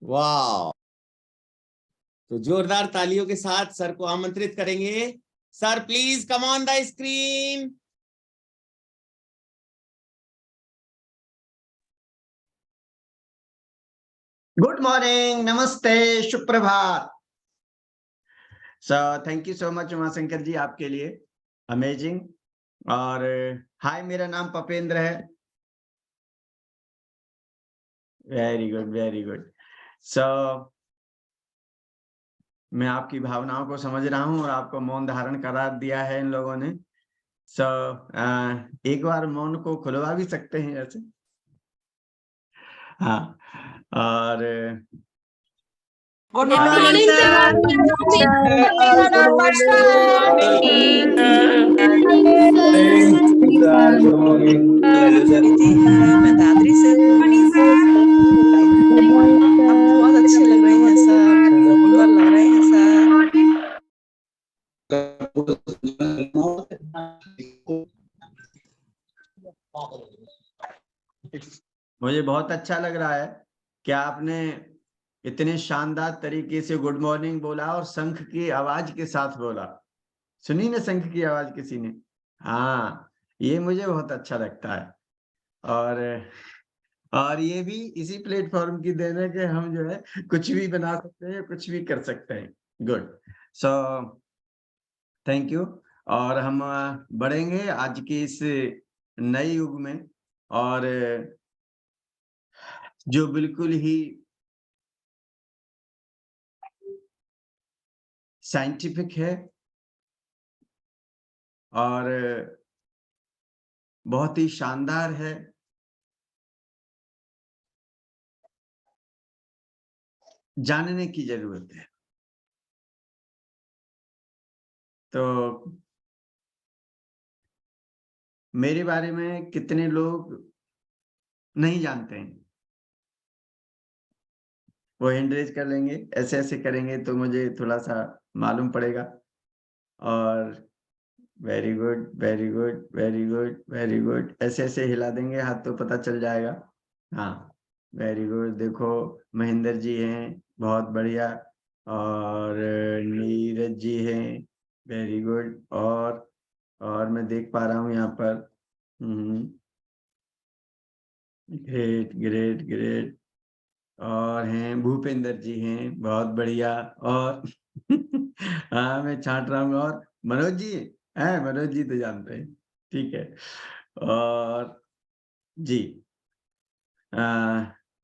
वाह, तो जोरदार तालियों के साथ सर को आमंत्रित करेंगे। Sir please come on the screen. Good morning, नमस्ते, सुप्रभात। Thank you so much Umashankar ji आपके लिए, अमेजिंग। और हाय, मेरा नाम पपेंद्र है। Very good, very good. So मैं आपकी भावनाओं को समझ रहा हूँ और आपको मौन धारण करा दिया है इन लोगों ने। एक बार मौन को खुलवा भी सकते हैं ऐसे। हाँ, और good morning sir. Good morning. मैं दादरी से हूँ। आप बहुत अच्छे लग रहे हैं सर, सुंदर लग रहे हैं सर। मुझे बहुत अच्छा लग रहा है कि आपने इतने शानदार तरीके से गुड मॉर्निंग बोला और शंख की आवाज के साथ बोला। सुनी ना शंख की आवाज किसी ने? हाँ, ये मुझे बहुत अच्छा लगता है। और ये भी इसी प्लेटफॉर्म की देन है कि हम जो है कुछ भी बना सकते हैं, कुछ भी कर सकते हैं। Good, so thank you. और हम बढ़ेंगे आज के इस नए युग में, और जो बिल्कुल ही साइंटिफिक है और बहुत ही शानदार है। जानने की जरूरत है। तो मेरे बारे में कितने लोग नहीं जानते हैं, वो हैंड रेज कर लेंगे। ऐसे ऐसे करेंगे तो मुझे थोड़ा सा मालूम पड़ेगा। और very good, very good, very good, very good. ऐसे ऐसे हिला देंगे हाथ तो पता चल जाएगा। हाँ, वेरी गुड। देखो, महेंद्र जी हैं, बहुत बढ़िया। और नीरज जी हैं, वेरी गुड। और मैं देख पा रहा हूँ यहाँ पर, ग्रेट, ग्रेट, ग्रेट। और हैं भूपेंद्र जी हैं, बहुत बढ़िया। और हाँ, मैं छांट रहा हूँ। और मनोज जी हैं, मनोज जी तो जानते हैं, ठीक है। और जी,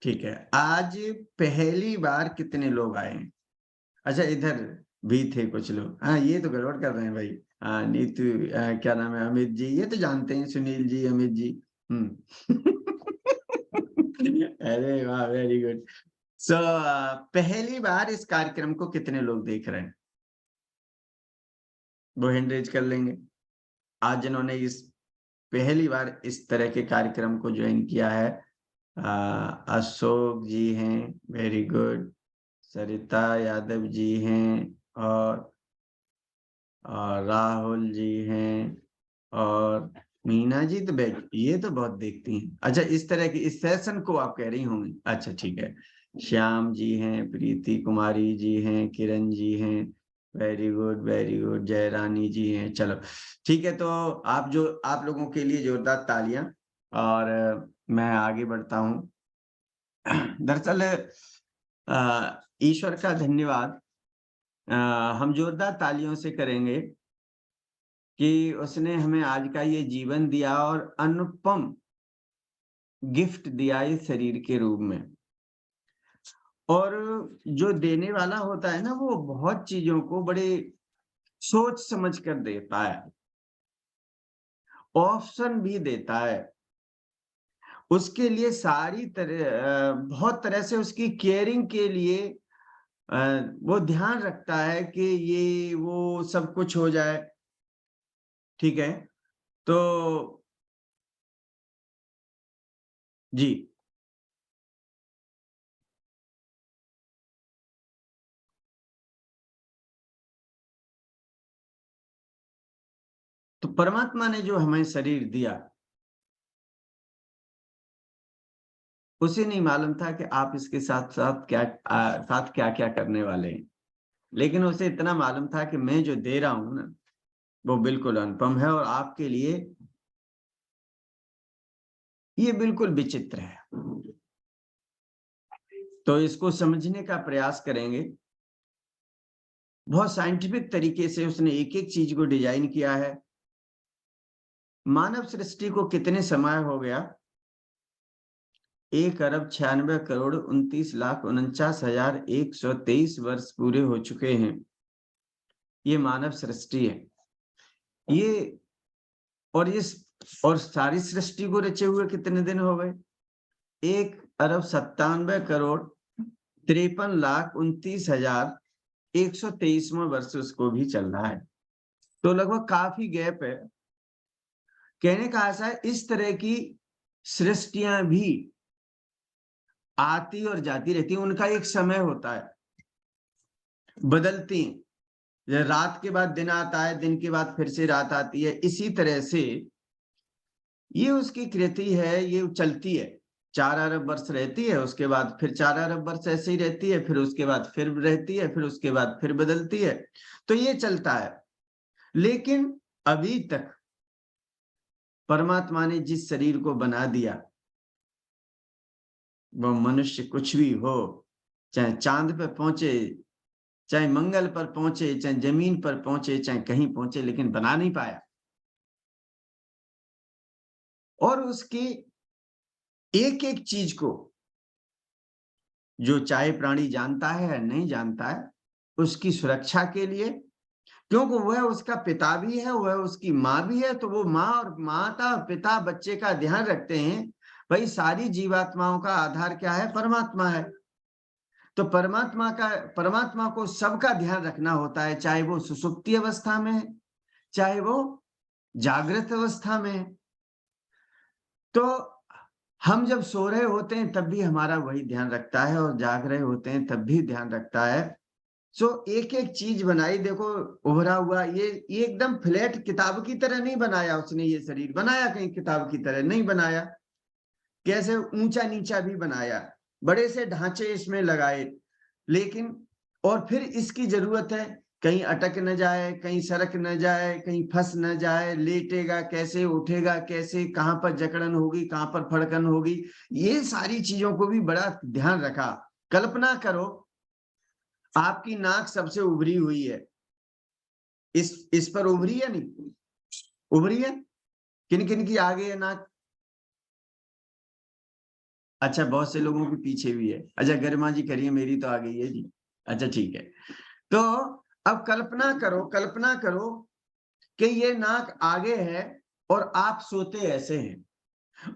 ठीक है। आज पहली बार कितने लोग आए हैं? अच्छा, इधर भी थे कुछ लोग। हाँ, ये तो गड़बड़ कर रहे हैं भाई। हाँ, नीतू, क्या नाम है, अमित जी, ये तो जानते हैं, सुनील जी, अमित जी। अरे वाह, वेरी गुड। सो पहली बार इस कार्यक्रम को कितने लोग देख रहे हैं? वो हैंड रेज कर लेंगे। आज जिन्होंने इस पहली बार इस तरह के कार्यक्रम को ज्वाइन किया है, अशोक जी हैं, वेरी गुड। सरिता यादव जी हैं, और राहुल जी हैं, और मीना जी तो ये तो बहुत देखती हैं। अच्छा, इस तरह की इस सेशन को आप कह रही होंगी। अच्छा, ठीक है। श्याम जी हैं, प्रीति कुमारी जी हैं, किरण जी हैं, वेरी गुड, वेरी गुड। जयरानी जी हैं। चलो ठीक है, तो आप लोगों के लिए जोरदार तालियां। और मैं आगे बढ़ता हूँ। दरअसल ईश्वर का धन्यवाद हम जोरदार तालियों से करेंगे कि उसने हमें आज का ये जीवन दिया और अनुपम गिफ्ट दिया इस शरीर के रूप में। और जो देने वाला होता है ना, वो बहुत चीजों को बड़े सोच समझ कर देता है, ऑप्शन भी देता है। उसके लिए सारी तरह बहुत तरह से उसकी केयरिंग के लिए अ, वो ध्यान रखता है कि ये वो सब कुछ हो जाए, ठीक है। तो जी, तो परमात्मा ने जो हमें शरीर दिया, उसे नहीं मालूम था कि आप इसके साथ साथ क्या क्या करने वाले हैं, लेकिन उसे इतना मालूम था कि मैं जो दे रहा हूं ना वो बिल्कुल अनुपम है और आपके लिए ये बिल्कुल विचित्र है। तो इसको समझने का प्रयास करेंगे। बहुत साइंटिफिक तरीके से उसने एक एक चीज को डिजाइन किया है। मानव सृष्टि को कितने समय हो गया? 1,96,29,49,123 वर्ष पूरे हो चुके हैं। ये मानव सृष्टि है। ये और सारी सृष्टि को रचे हुए कितने दिन हो गए? 1,97,53,29,123वां वर्ष उसको भी चल रहा है। तो लगभग काफी गैप है। कहने का ऐसा है, इस तरह की सृष्टियां भी आती और जाती रहती हैं, उनका एक समय होता है, बदलती हैं। रात के बाद दिन आता है, दिन के बाद फिर से रात आती है। इसी तरह से ये उसकी कृति है, ये चलती है। 4 अरब वर्ष रहती है, उसके बाद फिर 4 अरब वर्ष ऐसे ही रहती है, फिर उसके बाद फिर रहती है, फिर उसके बाद फिर बदलती है। तो ये चलता है। लेकिन अभी तक परमात्मा ने जिस शरीर को बना दिया, वह मनुष्य कुछ भी हो, चाहे चांद पे पहुंचे, चाहे मंगल पर पहुंचे, चाहे जमीन पर पहुंचे, चाहे कहीं पहुंचे, लेकिन बना नहीं पाया। और उसकी एक एक चीज को जो चाहे प्राणी जानता है या नहीं जानता है, उसकी सुरक्षा के लिए, क्योंकि वह उसका पिता भी है, वह उसकी माँ भी है, तो वो माँ और माता पिता बच्चे का ध्यान रखते हैं। भाई सारी जीवात्माओं का आधार क्या है? परमात्मा है। तो परमात्मा को सबका ध्यान रखना होता है, चाहे वो सुसुप्ति अवस्था में है, चाहे वो जागृत अवस्था में है। तो हम जब सो रहे होते हैं तब भी हमारा वही ध्यान रखता है, और जाग रहे होते हैं तब भी ध्यान रखता है। सो एक एक चीज बनाई, देखो उभरा हुआ, ये एकदम फ्लैट किताब की तरह नहीं बनाया उसने। ये शरीर बनाया कहीं किताब की तरह नहीं बनाया, कैसे ऊंचा नीचा भी बनाया, बड़े से ढांचे इसमें लगाए। लेकिन और फिर इसकी जरूरत है, कहीं अटक न जाए, कहीं सरक न जाए, कहीं फंस न जाए, लेटेगा कैसे, उठेगा कैसे, कहां पर जकड़न होगी, कहां पर फड़कन होगी, ये सारी चीजों को भी बड़ा ध्यान रखा। कल्पना करो, आपकी नाक सबसे उभरी हुई है, इस पर उभरी है, नहीं उभरी है? किन किन की आगे है नाक? अच्छा, बहुत से लोगों के पीछे भी है। अच्छा गरिमा जी करिए, मेरी तो आ गई है जी। अच्छा ठीक है। तो अब कल्पना करो कि ये नाक आगे है और आप सोते ऐसे हैं,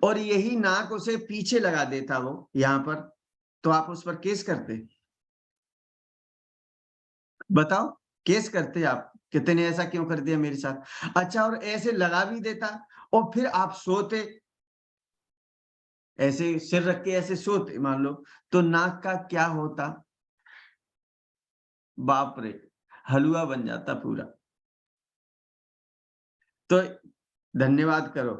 और यही नाक उसे पीछे लगा देता वो यहां पर, तो आप उस पर केस करते? बताओ, केस करते आप? कितने ने ऐसा क्यों कर दिया मेरे साथ? अच्छा, और ऐसे लगा भी देता और फिर आप सोते ऐसे, सिर रख के ऐसे सोते मान लो, तो नाक का क्या होता? बाप रे, हलवा बन जाता पूरा। तो धन्यवाद करो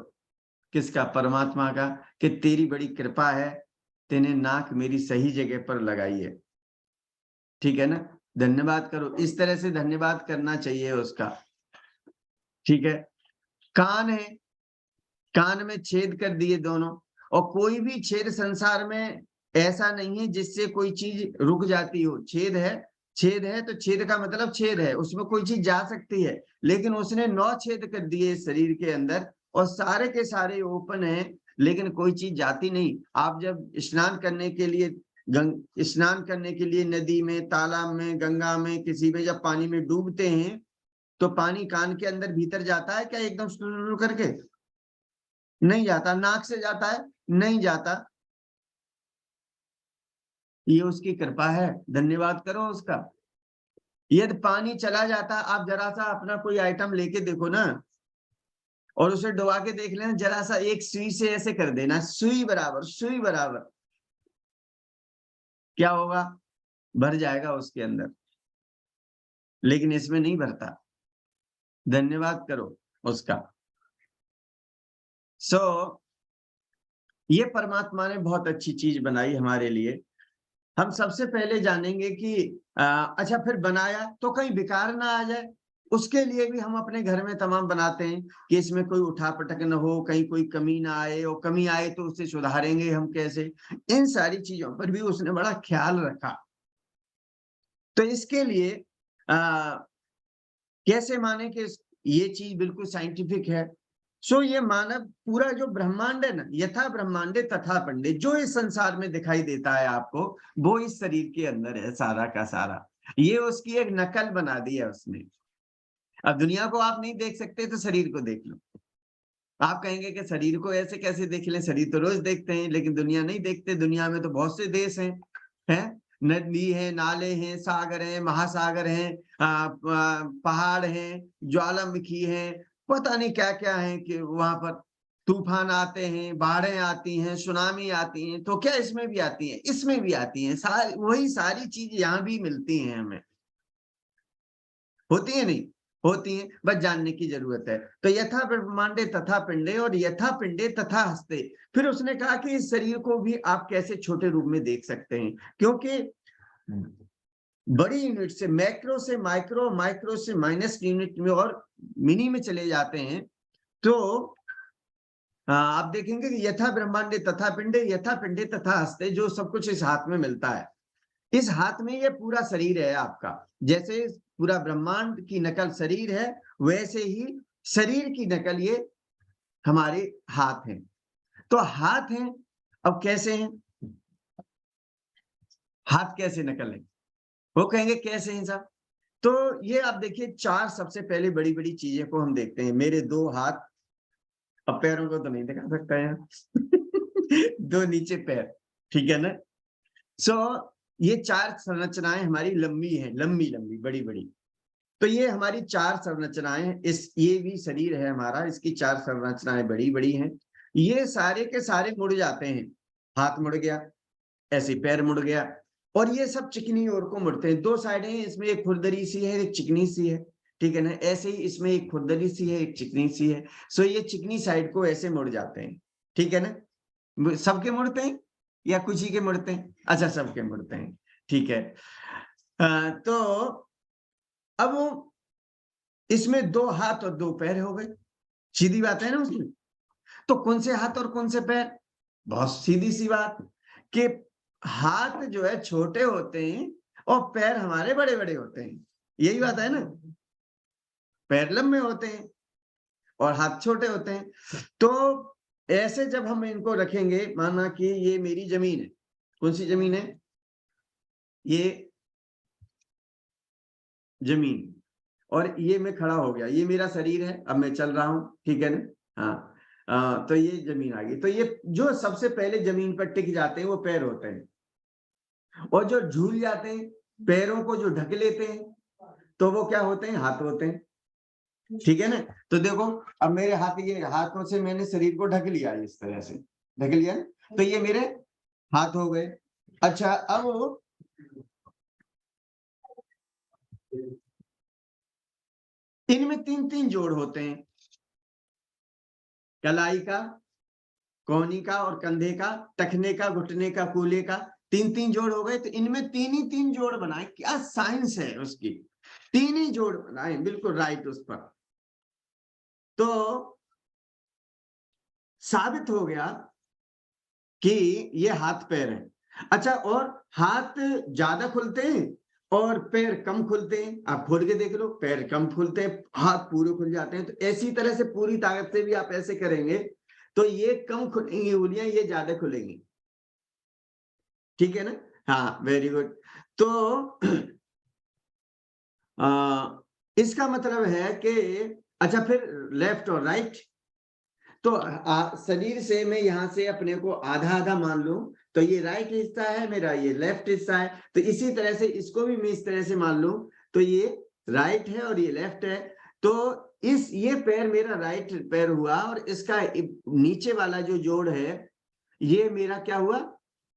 किसका? परमात्मा का, कि तेरी बड़ी कृपा है, तेने नाक मेरी सही जगह पर लगाई है। ठीक है ना? धन्यवाद करो, इस तरह से धन्यवाद करना चाहिए उसका। ठीक है। कान है, कान में छेद कर दिए दोनों, और कोई भी छेद संसार में ऐसा नहीं है जिससे कोई चीज रुक जाती हो। छेद है, छेद है तो छेद का मतलब छेद है, उसमें कोई चीज जा सकती है। लेकिन उसने 9 छेद कर दिए शरीर के अंदर, और सारे के सारे ओपन है, लेकिन कोई चीज जाती नहीं। आप जब स्नान करने के लिए स्नान करने के लिए नदी में, तालाब में, गंगा में, किसी में जब पानी में डूबते हैं, तो पानी कान के अंदर भीतर जाता है क्या एकदम शुरू करके? नहीं जाता। नाक से जाता है? नहीं जाता। ये उसकी कृपा है, धन्यवाद करो उसका। यदि पानी चला जाता, आप जरा सा अपना कोई आइटम लेके देखो ना, और उसे डुबा के देख लेना, जरा सा एक सुई से ऐसे कर देना, सुई बराबर, सुई बराबर, क्या होगा? भर जाएगा उसके अंदर। लेकिन इसमें नहीं भरता। धन्यवाद करो उसका। सो ये परमात्मा ने बहुत अच्छी चीज बनाई हमारे लिए। हम सबसे पहले जानेंगे कि अच्छा फिर बनाया तो कहीं बेकार ना आ जाए, उसके लिए भी हम अपने घर में तमाम बनाते हैं कि इसमें कोई उठापटक न हो, कहीं कोई कमी ना आए, और कमी आए तो उसे सुधारेंगे हम कैसे। इन सारी चीजों पर भी उसने बड़ा ख्याल रखा। तो इसके लिए कैसे माने कि ये चीज बिल्कुल साइंटिफिक है। सो ये मानव पूरा जो ब्रह्मांड है ना, यथा ब्रह्मांडे तथा पिंडे, जो इस संसार में दिखाई देता है आपको, वो इस शरीर के अंदर है सारा का सारा। ये उसकी एक नकल बना दी है उसने। अब दुनिया को आप नहीं देख सकते तो शरीर को देख लो। आप कहेंगे कि शरीर को ऐसे कैसे देख लें, शरीर तो रोज देखते हैं, लेकिन दुनिया नहीं देखते। दुनिया में तो बहुत से देश हैं, नदी है, नाले हैं, सागर हैं, महासागर हैं, पहाड़ हैं, ज्वालामुखी हैं, पता नहीं क्या क्या है कि वहां पर तूफान आते हैं, बाढ़ें आती हैं, सुनामी आती हैं। तो क्या इसमें भी आती हैं? इसमें भी आती हैं। वही सारी चीज यहाँ भी मिलती हैं हमें। होती है नहीं? होती हैं, बस जानने की जरूरत है। तो यथा ब्रह्मांडे तथा पिंडे और यथा पिंडे तथा हस्ते। फिर उसने कहा कि इस शरीर को भी आप कैसे छोटे रूप में देख सकते हैं, क्योंकि बड़ी यूनिट से मैक्रो से माइक्रो, माइक्रो से माइनस यूनिट में और मिनी में चले जाते हैं। तो आप देखेंगे कि यथा ब्रह्मांडे तथा पिंडे, यथा पिंडे तथा हस्ते, जो सब कुछ इस हाथ में मिलता है। इस हाथ में ये पूरा शरीर है आपका। जैसे पूरा ब्रह्मांड की नकल शरीर है, वैसे ही शरीर की नकल ये हमारे हाथ हैं। तो हाथ हैं, अब कैसे हैं हाथ, कैसे नकल है? वो कहेंगे कैसे हैं साहब? तो ये आप देखिए, चार सबसे पहले बड़ी बड़ी चीजें को हम देखते हैं। मेरे दो हाथ, अब पैरों को तो नहीं दिखा सकता है दो नीचे पैर, ठीक है ना। सो ये चार संरचनाएं हमारी लंबी हैं, लंबी लंबी बड़ी बड़ी। तो ये हमारी चार संरचनाएं, ये भी शरीर है हमारा, इसकी चार संरचनाएं बड़ी बड़ी हैं। ये सारे के सारे मुड़ जाते हैं। हाथ मुड़ गया, ऐसे पैर मुड़ गया, और ये सब चिकनी ओर को मुड़ते हैं। दो साइडें हैं, इसमें एक खुरदरी सी है, एक चिकनी सी है, ठीक है ना। ऐसे ही इसमें एक खुरदरी सी है, एक चिकनी सी है। सो ये चिकनी साइड को ऐसे मुड़ जाते हैं, ठीक है ना। सबके मुड़ते हैं या कुछ ही के मुड़ते हैं? अच्छा, सबके मुड़ते हैं, ठीक है। तो अब इसमें दो हाथ और दो पैर हो गए, सीधी बात है ना उसमें। तो कौन से हाथ और कौन से पैर? बहुत सीधी सी बात कि हाथ जो है छोटे होते हैं और पैर हमारे बड़े बड़े होते हैं। यही बात है ना। पैर लंबे होते हैं और हाथ छोटे होते हैं। तो ऐसे जब हम इनको रखेंगे, माना कि ये मेरी जमीन है। कौन सी जमीन है? ये जमीन, और ये मैं खड़ा हो गया, ये मेरा शरीर है, अब मैं चल रहा हूं, ठीक है ना। हाँ, तो ये जमीन आ गई। तो ये जो सबसे पहले जमीन पर टिक जाते हैं वो पैर होते हैं, और जो झूल जाते हैं, पैरों को जो ढक लेते हैं, तो वो क्या होते हैं? हाथ होते हैं, ठीक है ना। तो देखो, अब मेरे हाथ, ये हाथों से मैंने शरीर को ढक लिया, इस तरह से ढक लिया, तो ये मेरे हाथ हो गए। अच्छा, अब इनमें तीन तीन जोड़ होते हैं, कलाई का, कोहनी का और कंधे का, टखने का, घुटने का, कूल्हे का, तीन तीन जोड़ हो गए। तो इनमें तीन ही तीन जोड़ बनाए। क्या साइंस है उसकी! तीन ही जोड़ बनाए, बिल्कुल राइट उस पर। तो साबित हो गया कि ये हाथ पैर है। अच्छा, और हाथ ज्यादा खुलते हैं और पैर कम खुलते हैं। आप खोल के देख लो, पैर कम खुलते हैं, हाथ पूरे खुल जाते हैं। तो ऐसी तरह से पूरी ताकत से भी आप ऐसे करेंगे तो ये कम खुलेंगी उंगलियां, ये ज्यादा खुलेंगी, ठीक है ना। हाँ, वेरी गुड। तो इसका मतलब है कि अच्छा, फिर लेफ्ट और राइट। तो शरीर से मैं यहाँ से अपने को आधा आधा मान लूं, तो ये राइट हिस्सा है मेरा, ये लेफ्ट हिस्सा है। तो इसी तरह से इसको भी मैं इस तरह से मान लूं, तो ये राइट है और ये लेफ्ट है। तो ये पैर मेरा राइट पैर हुआ, और इसका नीचे वाला जो जोड़ है ये मेरा क्या हुआ?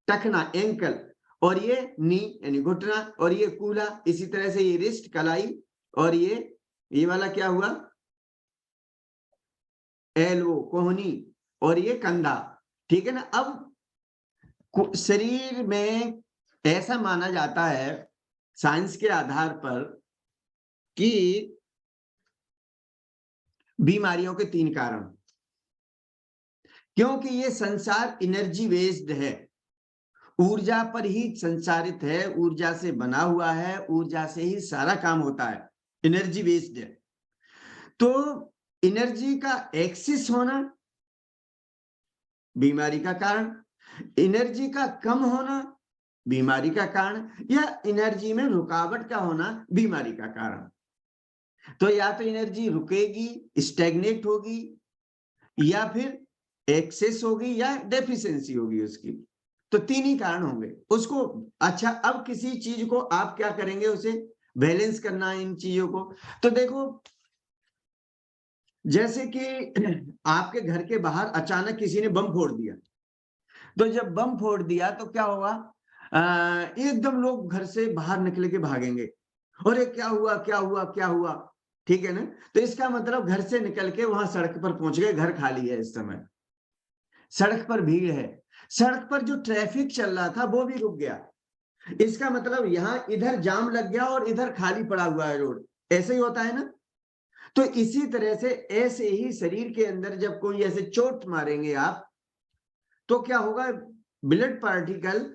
टखना, एंकल। और ये नी यानी घुटना, और ये कूल्हा। इसी तरह से ये रिस्ट, कलाई, और ये वाला क्या हुआ? एल्बो, कोहनी, और ये कंधा। ठीक है ना। अब शरीर में ऐसा माना जाता है साइंस के आधार पर कि बीमारियों के 3 कारण, क्योंकि ये संसार एनर्जी बेस्ड है, ऊर्जा पर ही संचारित है, ऊर्जा से बना हुआ है, ऊर्जा से ही सारा काम होता है, एनर्जी बेस्ड है। तो एनर्जी का एक्सेस होना बीमारी का कारण, एनर्जी का कम होना बीमारी का कारण, या एनर्जी में रुकावट का होना बीमारी का कारण। तो या तो एनर्जी रुकेगी, स्टैग्नेट होगी, या फिर एक्सेस होगी, या डेफिशिएंसी होगी उसकी। तो 3 ही कारण होंगे उसको। अच्छा, अब किसी चीज को आप क्या करेंगे, उसे बैलेंस करना है इन चीजों को। तो देखो, जैसे कि आपके घर के बाहर अचानक किसी ने बम फोड़ दिया, तो जब बम फोड़ दिया तो क्या होगा, एकदम लोग घर से बाहर निकल के भागेंगे, और ये क्या हुआ क्या हुआ क्या हुआ, ठीक है ना। तो इसका मतलब घर से निकल के वहां सड़क पर पहुंच गए, घर खाली है इस समय, सड़क पर भीड़ है, सड़क पर जो ट्रैफिक चल रहा था वो भी रुक गया। इसका मतलब यहाँ इधर जाम लग गया और इधर खाली पड़ा हुआ है रोड, ऐसे ही होता है ना। तो इसी तरह से ऐसे ही शरीर के अंदर जब कोई ऐसे चोट मारेंगे आप, तो क्या होगा, ब्लड पार्टिकल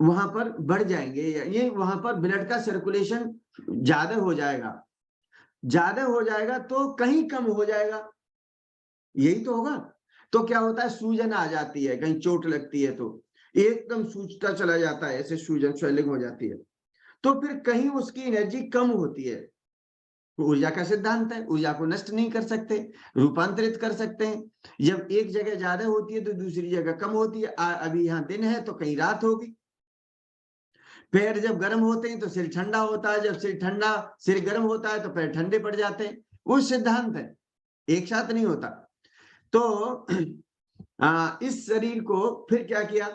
वहां पर बढ़ जाएंगे, ये वहां पर ब्लड का सर्कुलेशन ज्यादा हो जाएगा, ज्यादा हो जाएगा तो कहीं कम हो जाएगा, यही तो होगा। तो क्या होता है, सूजन आ जाती है, कहीं चोट लगती है तो एकदम सूजता चला जाता है, ऐसे सूजन स्वेलिंग हो जाती है। तो फिर कहीं उसकी एनर्जी कम होती है। ऊर्जा का सिद्धांत है, ऊर्जा को नष्ट नहीं कर सकते, रूपांतरित कर सकते हैं। जब एक जगह ज्यादा होती है तो दूसरी जगह कम होती है। अभी यहाँ दिन है तो कहीं रात होगी। पैर जब गर्म होते हैं तो सिर ठंडा होता है, जब सिर गर्म होता है तो पैर ठंडे पड़ जाते हैं। वो सिद्धांत है, एक साथ नहीं होता। तो इस शरीर को फिर क्या किया,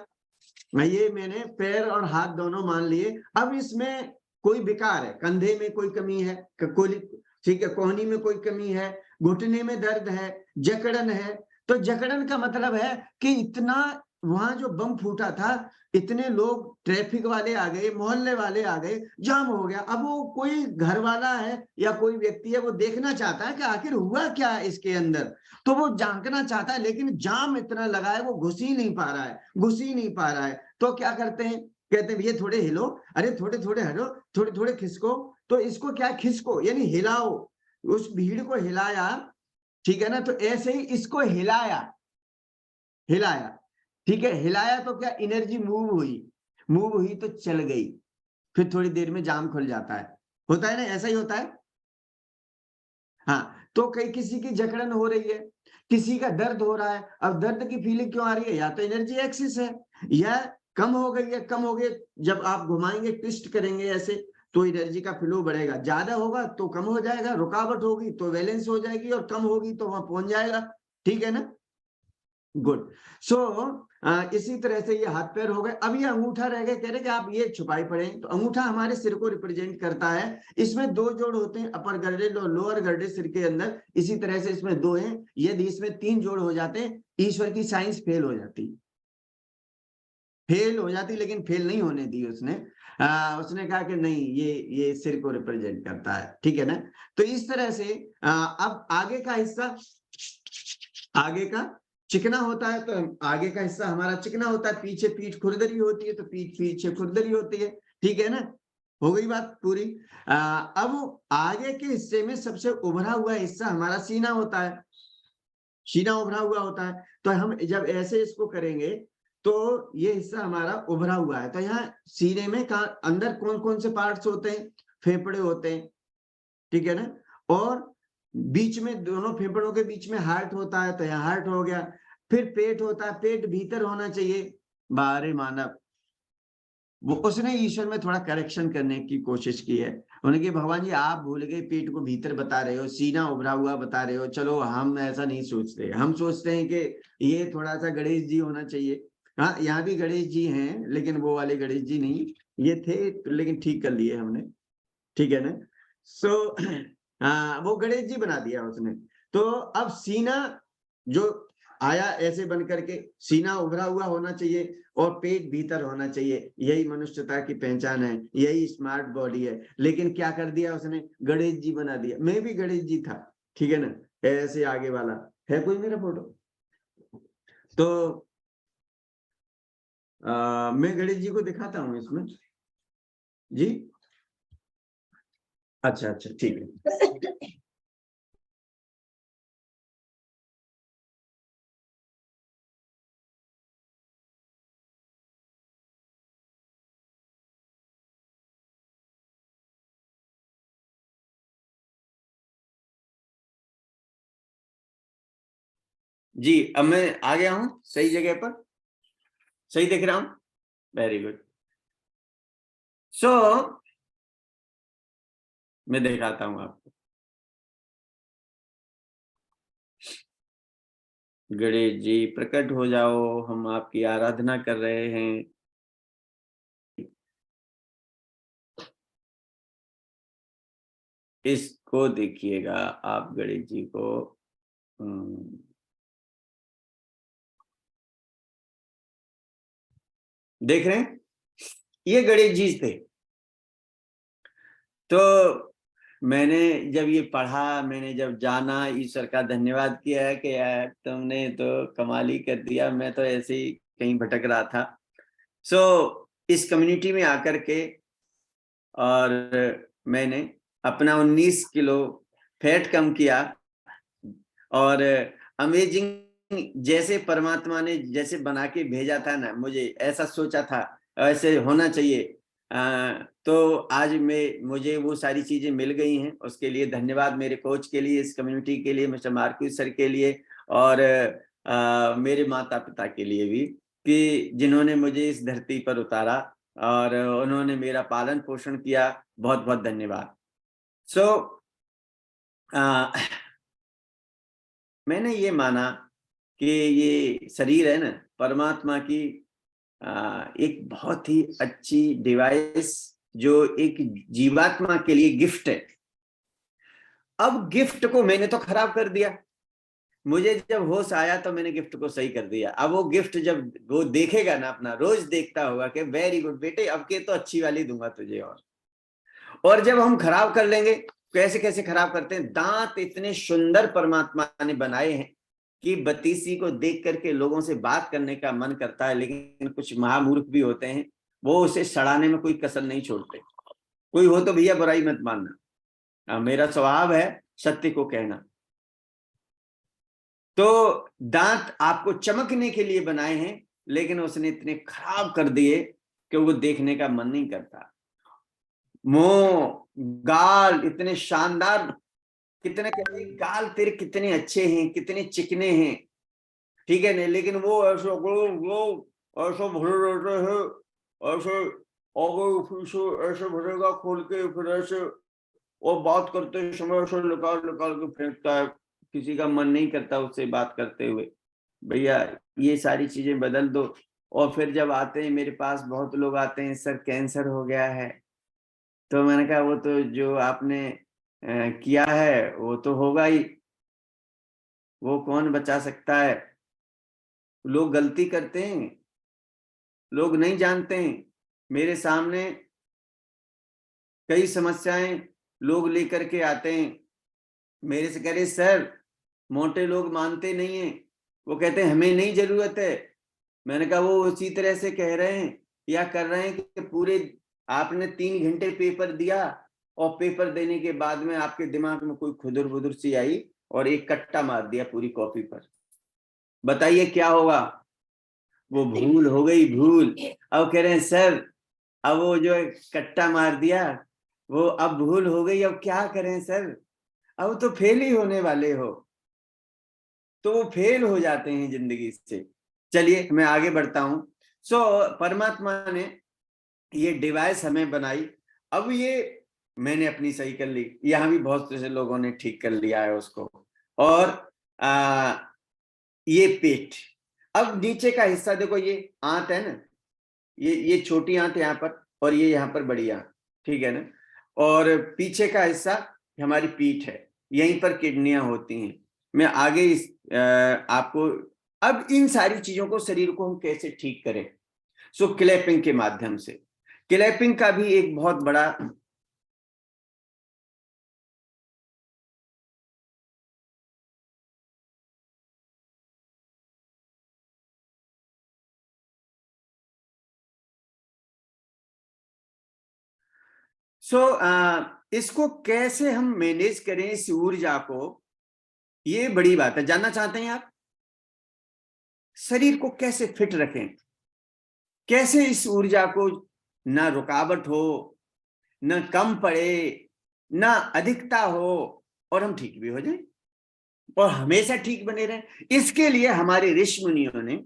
ये मैंने पैर और हाथ दोनों मान लिए। अब इसमें कोई विकार है, कंधे में कोई कमी है, कोई ठीक है, कोहनी में कोई कमी है, घुटने में दर्द है, जकड़न है। तो जकड़न का मतलब है कि इतना वहां जो बम फूटा था, इतने लोग ट्रैफिक वाले आ गए, मोहल्ले वाले आ गए, जाम हो गया। अब वो कोई घर वाला है या कोई व्यक्ति है, वो देखना चाहता है कि आखिर हुआ क्या है इसके अंदर, तो वो झांकना चाहता है, लेकिन जाम इतना लगा है वो घुस ही नहीं पा रहा है, घुस ही नहीं पा रहा है। तो क्या करते हैं, कहते हैं भैया थोड़े हिलो, अरे थोड़े थोड़े हटो, थोड़े थोड़े खिसको। तो इसको क्या, खिसको यानी हिलाओ, उस भीड़ को हिलाया, ठीक है ना। तो ऐसे ही इसको हिलाया, हिलाया, ठीक है, हिलाया तो क्या, एनर्जी मूव हुई तो चल गई, फिर थोड़ी देर में जाम खुल जाता है, होता है ना, ऐसा ही होता है। हाँ, तो कई किसी की जकड़न हो रही है, किसी का दर्द हो रहा है। अब दर्द की फीलिंग क्यों आ रही है, या तो एनर्जी एक्सेस है, या कम हो गई है, कम हो गई। जब आप घुमाएंगे, ट्विस्ट करेंगे ऐसे, तो एनर्जी का फ्लो बढ़ेगा, ज्यादा होगा तो कम हो जाएगा, रुकावट होगी तो बैलेंस हो जाएगी, और कम होगी तो वहां पहुंच जाएगा, ठीक है ना। गुड। सो इसी तरह से ये हाथ पैर हो गए। अब ये अंगूठा रह गए, कह रहे कि आप ये छुपाई पड़े। तो अंगूठा हमारे सिर को रिप्रेजेंट करता है। इसमें 2 जोड़ होते हैं, अपर गर्डेड और लोअर गर्डेड सिर के अंदर। इसी तरह से इसमें 2 हैं, यदि इसमें 3 जोड़ हो जाते हैं, ईश्वर की साइंस फेल हो जाती, लेकिन फेल नहीं होने दी उसने। उसने कहा कि नहीं, ये सिर को रिप्रेजेंट करता है, ठीक है ना। तो इस तरह से अब आगे का हिस्सा, आगे का चिकना होता है, तो आगे का हिस्सा हमारा चिकना होता है, पीछे पीठ खुरदरी होती है, तो पीठ पीछे खुरदरी होती है, ठीक है ना। हो गई बात पूरी। अब आगे के हिस्से में सबसे उभरा हुआ हिस्सा हमारा सीना होता है, सीना उभरा हुआ होता है। तो हम जब ऐसे इसको करेंगे तो ये हिस्सा हमारा उभरा हुआ है। तो यहाँ सीने में अंदर कौन कौन से पार्ट्स होते हैं, फेफड़े होते हैं, ठीक है ना। और बीच में, दोनों फेफड़ों के बीच में हार्ट होता है, तो यहाँ हार्ट हो गया। फिर पेट होता है, पेट भीतर होना चाहिए, बाहरी मानव। वो उसने ईश्वर में थोड़ा करेक्शन करने की कोशिश की है। उन्होंने कहा भगवान जी आप भूल गए, पेट को भीतर बता रहे हो, सीना उभरा हुआ बता रहे हो। चलो हम ऐसा नहीं सोचते, हम सोचते हैं कि ये थोड़ा सा गणेश जी होना चाहिए। हाँ, यहाँ भी गणेश जी हैं, लेकिन वो वाले गणेश जी नहीं, ये थे लेकिन ठीक कर लिए हमने, ठीक है ना। सो वो गणेश जी बना दिया उसने। तो अब सीना जो आया ऐसे बन करके, सीना उभरा हुआ होना चाहिए और पेट भीतर होना चाहिए। यही मनुष्यता की पहचान है, यही स्मार्ट बॉडी है। लेकिन क्या कर दिया उसने, गणेश जी बना दिया। मैं भी गणेश जी था, ठीक है ना, ऐसे आगे वाला है। कोई मेरा फोटो? तो मैं गणेश जी को दिखाता हूँ इसमें जी। अच्छा अच्छा ठीक है। जी अब मैं आ गया हूं सही जगह पर, सही देख रहा हूं? Very good. सो मैं दिखाता हूं आपको। गणेश जी प्रकट हो जाओ, हम आपकी आराधना कर रहे हैं। इसको देखिएगा आप, गणेश जी को देख रहे हैं, ये गणेश जी थे। तो मैंने जब ये पढ़ा, मैंने जब जाना, ईश्वर का धन्यवाद किया है कि यार तुमने तो कमाल ही कर दिया, मैं तो ऐसे ही कहीं भटक रहा था। सो इस कम्युनिटी में आकर के और मैंने अपना 19 किलो फैट कम किया और अमेजिंग, जैसे परमात्मा ने जैसे बना के भेजा था ना, मुझे ऐसा सोचा था ऐसे होना चाहिए। तो आज मुझे वो सारी चीजें मिल गई हैं। उसके लिए धन्यवाद मेरे कोच के लिए, इस कम्युनिटी के लिए, मिस्टर मार्क्यूस सर के लिए और मेरे माता पिता के लिए भी, कि जिन्होंने मुझे इस धरती पर उतारा और उन्होंने मेरा पालन पोषण किया। बहुत बहुत धन्यवाद। सो मैंने ये माना कि ये शरीर है ना, परमात्मा की एक बहुत ही अच्छी डिवाइस, जो एक जीवात्मा के लिए गिफ्ट है। अब गिफ्ट को मैंने तो खराब कर दिया। मुझे जब होश आया तो मैंने गिफ्ट को सही कर दिया। अब वो गिफ्ट जब वो देखेगा ना, अपना रोज देखता होगा कि वेरी गुड बेटे, अब के तो अच्छी वाली दूंगा तुझे। और जब हम खराब कर लेंगे, कैसे कैसे खराब करते हैं। दांत इतने सुंदर परमात्मा ने बनाए हैं कि बतीसी को देख करके लोगों से बात करने का मन करता है, लेकिन कुछ महामूर्ख भी होते हैं, वो उसे सड़ाने में कोई कसर नहीं छोड़ते। कोई हो तो भैया बुराई मत मानना, मेरा स्वभाव है सत्य को कहना। तो दांत आपको चमकने के लिए बनाए हैं, लेकिन उसने इतने खराब कर दिए कि वो देखने का मन नहीं करता। मुंह, गाल इतने शानदार, कितने कहते हैं गाल तेरे कितने अच्छे हैं, कितने चिकने हैं, ठीक है नहीं, लेकिन वो ऐसे ऐसा भरे रहते हैं, ऐसे आगे पीछे ऐसे भरेगा खोल के, फिर ऐसे, और बात करते समय ऐसे निकाल निकाल के फेंकता है। किसी का मन नहीं करता उससे बात करते हुए। भैया ये सारी चीजें बदल दो। और फिर जब आते हैं मेरे पास, बहुत लोग आते हैं, सर कैंसर हो गया है। तो मैंने कहा वो तो जो आपने किया है वो तो होगा ही, वो कौन बचा सकता है। लोग गलती करते हैं, लोग नहीं जानते हैं। मेरे सामने कई समस्याएं लोग लेकर के आते हैं, मेरे से कह रहे सर मोटे लोग मानते नहीं हैं, वो कहते हैं हमें नहीं जरूरत है। मैंने कहा वो उसी तरह से कह रहे हैं या कर रहे हैं कि पूरे आपने 3 घंटे पेपर दिया और पेपर देने के बाद में आपके दिमाग में कोई खुदुर बुदुर सी आई और एक कट्टा मार दिया पूरी कॉपी पर। बताइए क्या होगा। वो भूल हो गई, भूल। अब कह रहे हैं सर अब वो जो कट्टा मार दिया वो अब भूल हो गई, अब क्या करें सर, अब तो फेल ही होने वाले हो। तो वो फेल हो जाते हैं जिंदगी से। चलिए मैं आगे बढ़ता हूं। सो परमात्मा ने ये डिवाइस हमें बनाई। अब ये मैंने अपनी सही कर ली, यहां भी बहुत से लोगों ने ठीक कर लिया है उसको। और ये पेट, अब नीचे का हिस्सा देखो, ये आंत है ना, ये छोटी आंत यहाँ पर और ये यहाँ पर बड़ी आंत, ठीक है ना। और पीछे का हिस्सा हमारी पीठ है, यहीं पर किडनियां होती हैं। मैं आगे आपको अब इन सारी चीजों को, शरीर को हम कैसे ठीक करें? सो क्लैपिंग के माध्यम से। क्लैपिंग का भी एक बहुत बड़ा इसको कैसे हम मैनेज करें इस ऊर्जा को, ये बड़ी बात है। जानना चाहते हैं आप? शरीर को कैसे फिट रखें, कैसे इस ऊर्जा को ना रुकावट हो, न कम पड़े, ना अधिकता हो, और हम ठीक भी हो जाएं और हमेशा ठीक बने रहें। इसके लिए हमारे ऋषि मुनियों ने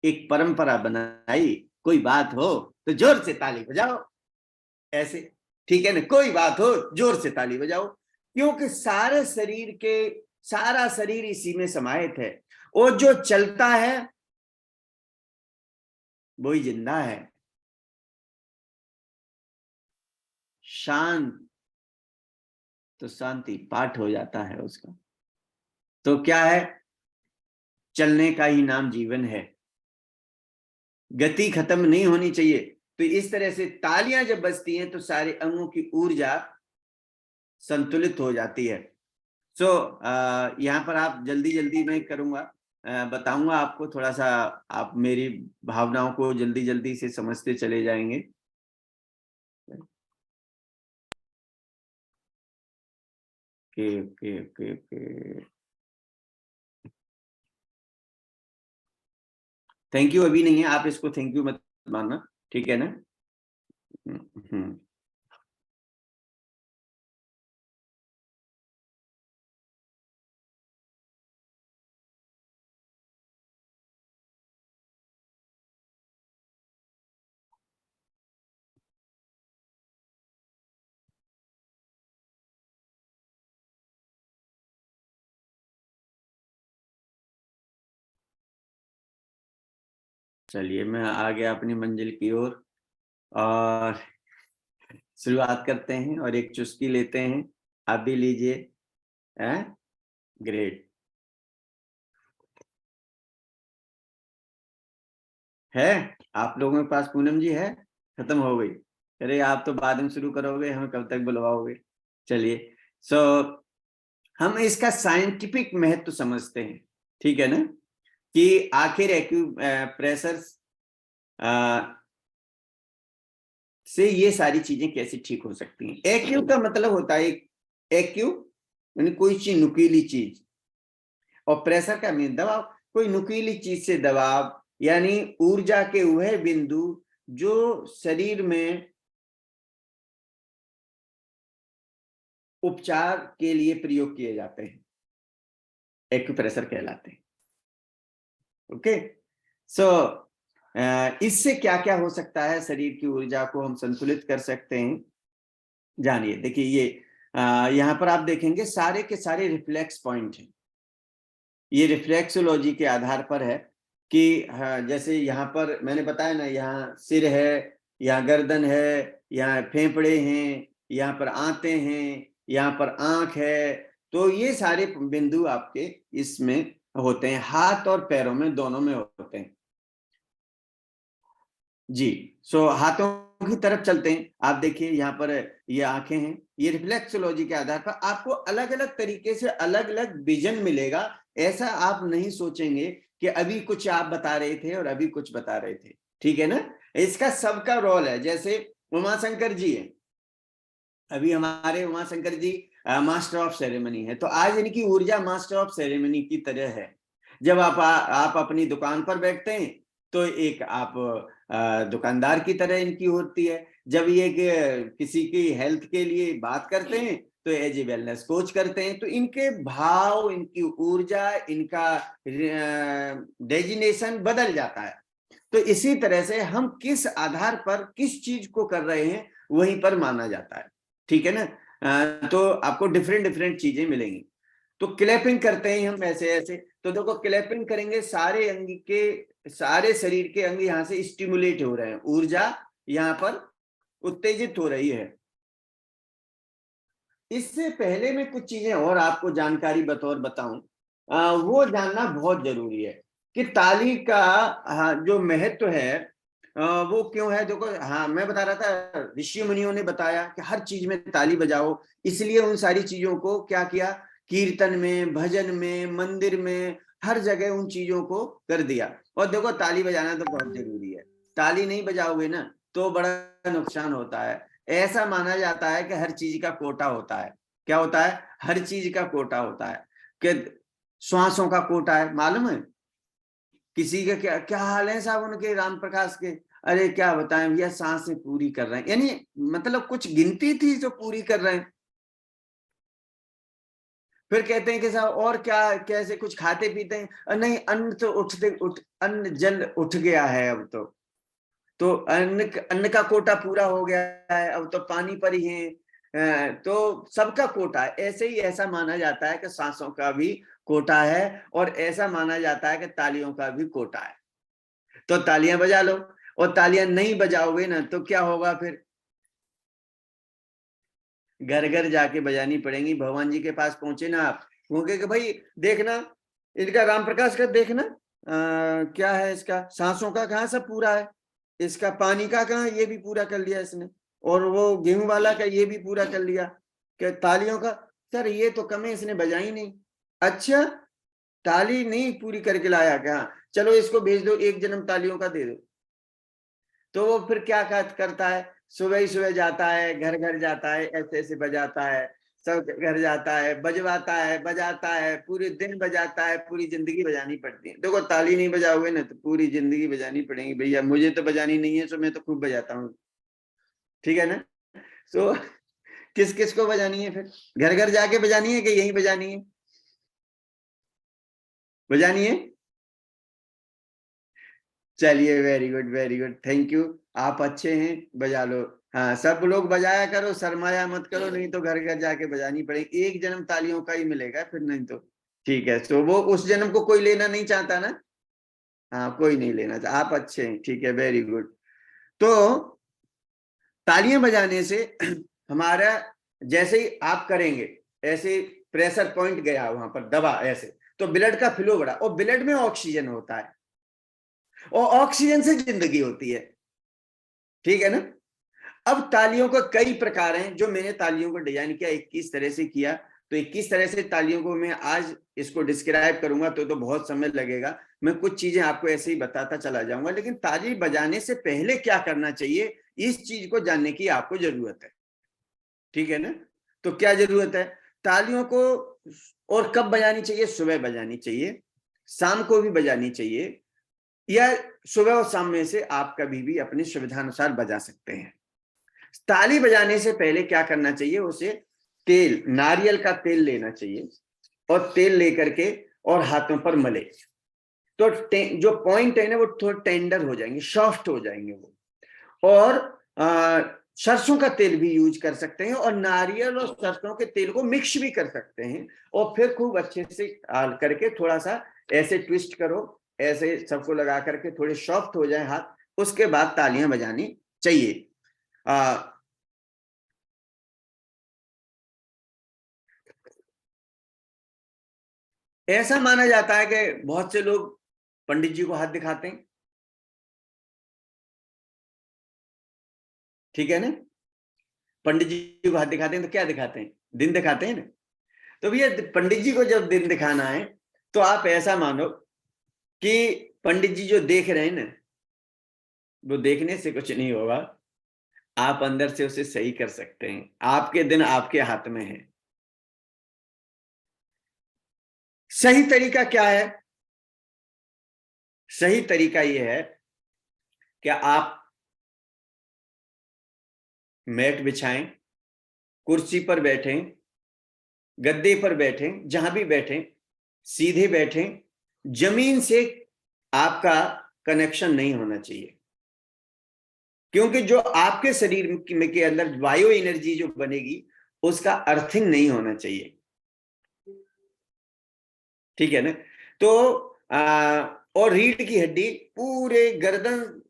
एक परंपरा बनाई। कोई बात हो तो जोर से ताली बजाओ, ऐसे, ठीक है ना? कोई बात हो जोर से ताली बजाओ, क्योंकि सारा शरीर इसी में समाहित है। और जो चलता है वही जिंदा है। शांत तो शांति पाठ हो जाता है उसका। तो क्या है? चलने का ही नाम जीवन है। गति खत्म नहीं होनी चाहिए। तो इस तरह से तालियां जब बजती हैं तो सारे अंगों की ऊर्जा संतुलित हो जाती है। सो यहाँ पर आप जल्दी जल्दी मैं करूंगा, बताऊंगा आपको थोड़ा सा, आप मेरी भावनाओं को जल्दी जल्दी से समझते चले जाएंगे। Okay okay okay okay, thank you अभी नहीं है, आप इसको थैंक यू मत मानना, ठीक है ना? चलिए मैं आ गया अपनी मंजिल की ओर, और शुरुआत करते हैं और एक चुस्की लेते हैं। आप भी लीजिए। ग्रेट है। आप लोगों के पास पूनम जी है? खत्म हो गई? अरे आप तो बाद में शुरू करोगे, हमें कब तक बुलवाओगे? चलिए, सो हम इसका साइंटिफिक महत्व समझते हैं, ठीक है ना? कि आखिर प्रेशर से ये सारी चीजें कैसे ठीक हो सकती हैं। एक्यू का मतलब होता है, एक्यू यानी कोई चीज, नुकीली चीज, और प्रेशर का मीन दबाव। कोई नुकीली चीज से दबाव, यानी ऊर्जा के वह बिंदु जो शरीर में उपचार के लिए प्रयोग किए जाते हैं, एक्यूप्रेशर कहलाते हैं। ओके, सो इससे क्या क्या हो सकता है, शरीर की ऊर्जा को हम संतुलित कर सकते हैं। जानिए, देखिए ये यहाँ पर आप देखेंगे सारे के सारे रिफ्लेक्स पॉइंट हैं। ये रिफ्लेक्सोलॉजी के आधार पर है कि जैसे यहाँ पर मैंने बताया ना, यहाँ सिर है, यहाँ गर्दन है, यहाँ फेफड़े हैं, यहाँ पर आंतें हैं, यहाँ पर आंख है। तो ये सारे बिंदु आपके इसमें होते हैं, हाथ और पैरों में, दोनों में होते हैं जी। सो हाथों की तरफ चलते हैं। आप देखिए यहाँ पर ये आंखें हैं। ये रिफ्लेक्सोलॉजी के आधार पर आपको अलग अलग तरीके से अलग अलग विजन मिलेगा। ऐसा आप नहीं सोचेंगे कि अभी कुछ आप बता रहे थे और अभी कुछ बता रहे थे, ठीक है ना? इसका सबका रोल है। जैसे उमाशंकर जी है, अभी हमारे उमाशंकर जी मास्टर ऑफ सेरेमनी है, तो आज इनकी ऊर्जा मास्टर ऑफ सेरेमनी की तरह है। जब आप अपनी दुकान पर बैठते हैं तो एक आप दुकानदार की तरह इनकी होती है। जब ये किसी की हेल्थ के लिए बात करते हैं तो एज ए वेलनेस कोच करते हैं। तो इनके भाव, इनकी ऊर्जा, इनका डेजिनेशन बदल जाता है। तो इसी तरह से हम किस आधार पर किस चीज को कर रहे हैं वहीं पर माना जाता है, ठीक है ना? तो आपको डिफरेंट डिफरेंट चीजें मिलेंगी। तो क्लैपिंग करते हैं हम ऐसे ऐसे। तो देखो, क्लैपिंग करेंगे, सारे अंग के, सारे शरीर के अंग यहाँ से स्टिमुलेट हो रहे हैं, ऊर्जा यहाँ पर उत्तेजित हो रही है। इससे पहले मैं कुछ चीजें और आपको जानकारी बतौर बताऊं वो जानना बहुत जरूरी है कि ताली का जो महत्व है वो क्यों है। देखो, हाँ, मैं बता रहा था, ऋषि मुनियों ने बताया कि हर चीज में ताली बजाओ, इसलिए उन सारी चीजों को क्या किया, कीर्तन में, भजन में, मंदिर में, हर जगह उन चीजों को कर दिया। और देखो, ताली बजाना तो बहुत जरूरी है। ताली नहीं बजाओगे ना तो बड़ा नुकसान होता है। ऐसा माना जाता है कि हर चीज का कोटा होता है। क्या होता है? हर चीज का कोटा होता है। कि श्वासों का कोटा है, मालूम है? किसी का क्या क्या हाल है साहब उनके, राम प्रकाश के? अरे क्या बताएं भैया, सांसें पूरी कर रहे हैं, यानी मतलब कुछ गिनती थी जो पूरी कर रहे हैं। फिर कहते हैं कि साहब और क्या, कैसे कुछ खाते पीते हैं? नहीं, अन्न तो अन्न जल उठ गया है अब तो अन्न का कोटा पूरा हो गया है, अब तो पानी पर ही है। तो सबका कोटा है। ऐसे ही ऐसा माना जाता है कि सांसों का भी कोटा है, और ऐसा माना जाता है कि तालियों का भी कोटा है। तो तालियां बजा लो, और तालियां नहीं बजाओगे ना तो क्या होगा? फिर घर घर जाके बजानी पड़ेंगी। भगवान जी के पास पहुंचे ना आप, कहोगे कि भाई देखना, इनका राम प्रकाश का देखना, क्या है इसका, सांसों का कहाँ सब पूरा है, इसका पानी का कहाँ, ये भी पूरा कर लिया इसने, और वो गेहूं वाला का ये भी पूरा कर लिया। क्या तालियों का? सर ये तो कम है, इसने बजाई नहीं। अच्छा, ताली नहीं पूरी करके लाया क्या? चलो इसको भेज दो, एक जन्म तालियों का दे दो। तो वो फिर क्या करता है, सुबह ही सुबह जाता है, घर घर जाता है, ऐसे ऐसे बजाता है, सब घर जाता है, बजवाता है, बजाता है, पूरे दिन बजाता है, पूरी जिंदगी बजानी पड़ती है। देखो, ताली नहीं बजाओगे ना तो पूरी जिंदगी बजानी पड़ेगी। भैया मुझे तो बजानी नहीं है, तो मैं तो खूब बजाता हूँ, ठीक है ना? तो किस किस को बजानी है फिर? घर घर जाके बजानी है कि यहीं बजानी है? बजानी है। चलिए, very good, very good, thank you. आप अच्छे हैं, बजा लो। हाँ, सब लोग बजाया करो, शर्माया मत करो, नहीं तो घर घर जाके बजानी पड़ेगी। एक जन्म तालियों का ही मिलेगा फिर, नहीं तो। ठीक है, तो वो उस जन्म को कोई लेना नहीं चाहता ना? हाँ, कोई नहीं लेना चाहता। आप अच्छे हैं, ठीक है, वेरी गुड। तो तालियां बजाने से हमारा, जैसे ही आप करेंगे ऐसे, प्रेशर पॉइंट गया वहां पर, दबा ऐसे, तो ब्लड का फ्लो बढ़ा, और ब्लड में ऑक्सीजन होता है, और ऑक्सीजन से जिंदगी होती है, ठीक है ना? अब तालियों का कई प्रकार हैं। जो मैंने तालियों को डिजाइन किया 21 तरह से किया, तो 21 तरह से तालियों को मैं आज इसको डिस्क्राइब करूंगा तो बहुत समय लगेगा। मैं कुछ चीजें आपको ऐसे ही बताता चला जाऊंगा, लेकिन ताली बजाने से पहले क्या करना चाहिए, इस चीज को जानने की आपको जरूरत है, ठीक है ना? तो क्या जरूरत है तालियों को, और कब बजानी चाहिए? सुबह बजानी चाहिए, शाम को भी बजानी चाहिए, या सुबह और शाम में से आप कभी भी अपनी सुविधा अनुसार बजा सकते हैं। ताली बजाने से पहले क्या करना चाहिए? उसे तेल, नारियल का तेल लेना चाहिए, और तेल लेकर के और हाथों पर मले, तो जो पॉइंट है ना वो थोड़ा टेंडर हो जाएंगे, सॉफ्ट हो जाएंगे वो। और सरसों का तेल भी यूज कर सकते हैं, और नारियल और सरसों के तेल को मिक्स भी कर सकते हैं, और फिर खूब अच्छे से करके थोड़ा सा ऐसे ट्विस्ट करो, ऐसे सबको लगा करके थोड़े सॉफ्ट हो जाए हाथ, उसके बाद तालियां बजानी चाहिए। ऐसा माना जाता है कि बहुत से लोग पंडित जी को हाथ दिखाते हैं, ठीक है ना? पंडित जी को हाथ दिखाते हैं तो क्या दिखाते हैं? दिन दिखाते हैं ना। तो भैया पंडित जी को जब दिन दिखाना है तो आप ऐसा मानो कि पंडित जी जो देख रहे हैं ना, वो देखने से कुछ नहीं होगा, आप अंदर से उसे सही कर सकते हैं। आपके दिन आपके हाथ में है। सही तरीका क्या है? सही तरीका यह है कि आप मैट बिछाएं, कुर्सी पर बैठें, गद्दे पर बैठें, जहां भी बैठें, सीधे बैठें, जमीन से आपका कनेक्शन नहीं होना चाहिए, क्योंकि जो आपके शरीर में के अंदर बायो एनर्जी जो बनेगी उसका अर्थिंग नहीं होना चाहिए, ठीक है ना? तो और रीढ़ की हड्डी पूरे गर्दन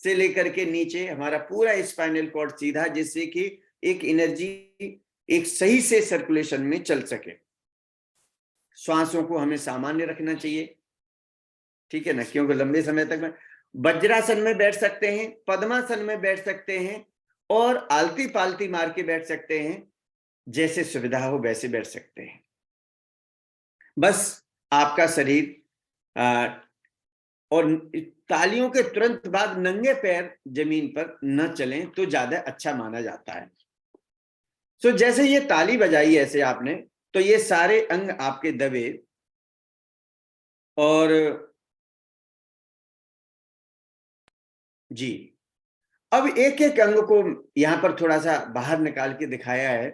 से लेकर के नीचे हमारा पूरा स्पाइनल कॉर्ड सीधा, जिससे कि एक एनर्जी एक सही से सर्कुलेशन में चल सके। श्वासों को हमें सामान्य रखना चाहिए, ठीक है ना, क्योंकि लंबे समय तक में वज्रासन में बैठ सकते हैं, पद्मासन में बैठ सकते हैं और आलती पालती मार के बैठ सकते हैं, जैसे सुविधा हो वैसे बैठ सकते हैं। बस आपका शरीर और तालियों के तुरंत बाद नंगे पैर जमीन पर न चलें तो ज्यादा अच्छा माना जाता है। तो जैसे ये ताली बजाई ऐसे आपने, तो ये सारे अंग आपके दबे और जी, अब एक एक अंग को यहां पर थोड़ा सा बाहर निकाल के दिखाया है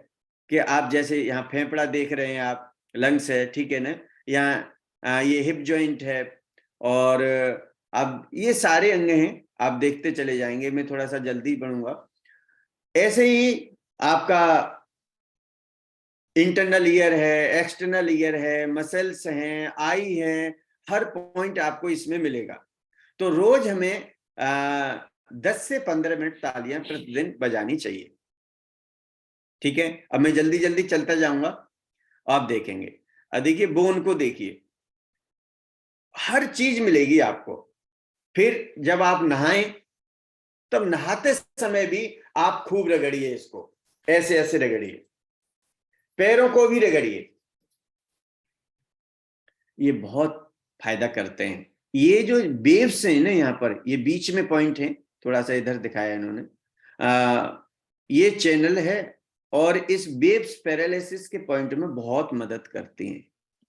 कि आप जैसे यहाँ फेफड़ा देख रहे हैं, आप लंग्स है, ठीक है ना, यहाँ ये हिप जॉइंट है और अब ये सारे अंग हैं, आप देखते चले जाएंगे, मैं थोड़ा सा जल्दी बढ़ूंगा। ऐसे ही आपका इंटरनल ईयर है, एक्सटर्नल ईयर है, मसल्स हैं, आई है, हर पॉइंट आपको इसमें मिलेगा। तो रोज हमें 10 से 15 मिनट तालियां प्रतिदिन बजानी चाहिए, ठीक है। अब मैं जल्दी जल्दी चलता जाऊंगा, आप देखेंगे। देखिए बोन को देखिए, हर चीज मिलेगी आपको। फिर जब आप नहाएं, तब नहाते समय भी आप खूब रगड़िए इसको, ऐसे ऐसे रगड़िए, पैरों को भी रगड़िए, ये बहुत फायदा करते हैं। ये जो वेव्स हैं ना, यहाँ पर ये बीच में पॉइंट है, थोड़ा सा इधर दिखाया इन्होंने, ये चैनल है और इस वेव्स पैरालिसिस के पॉइंट में बहुत मदद करती हैं।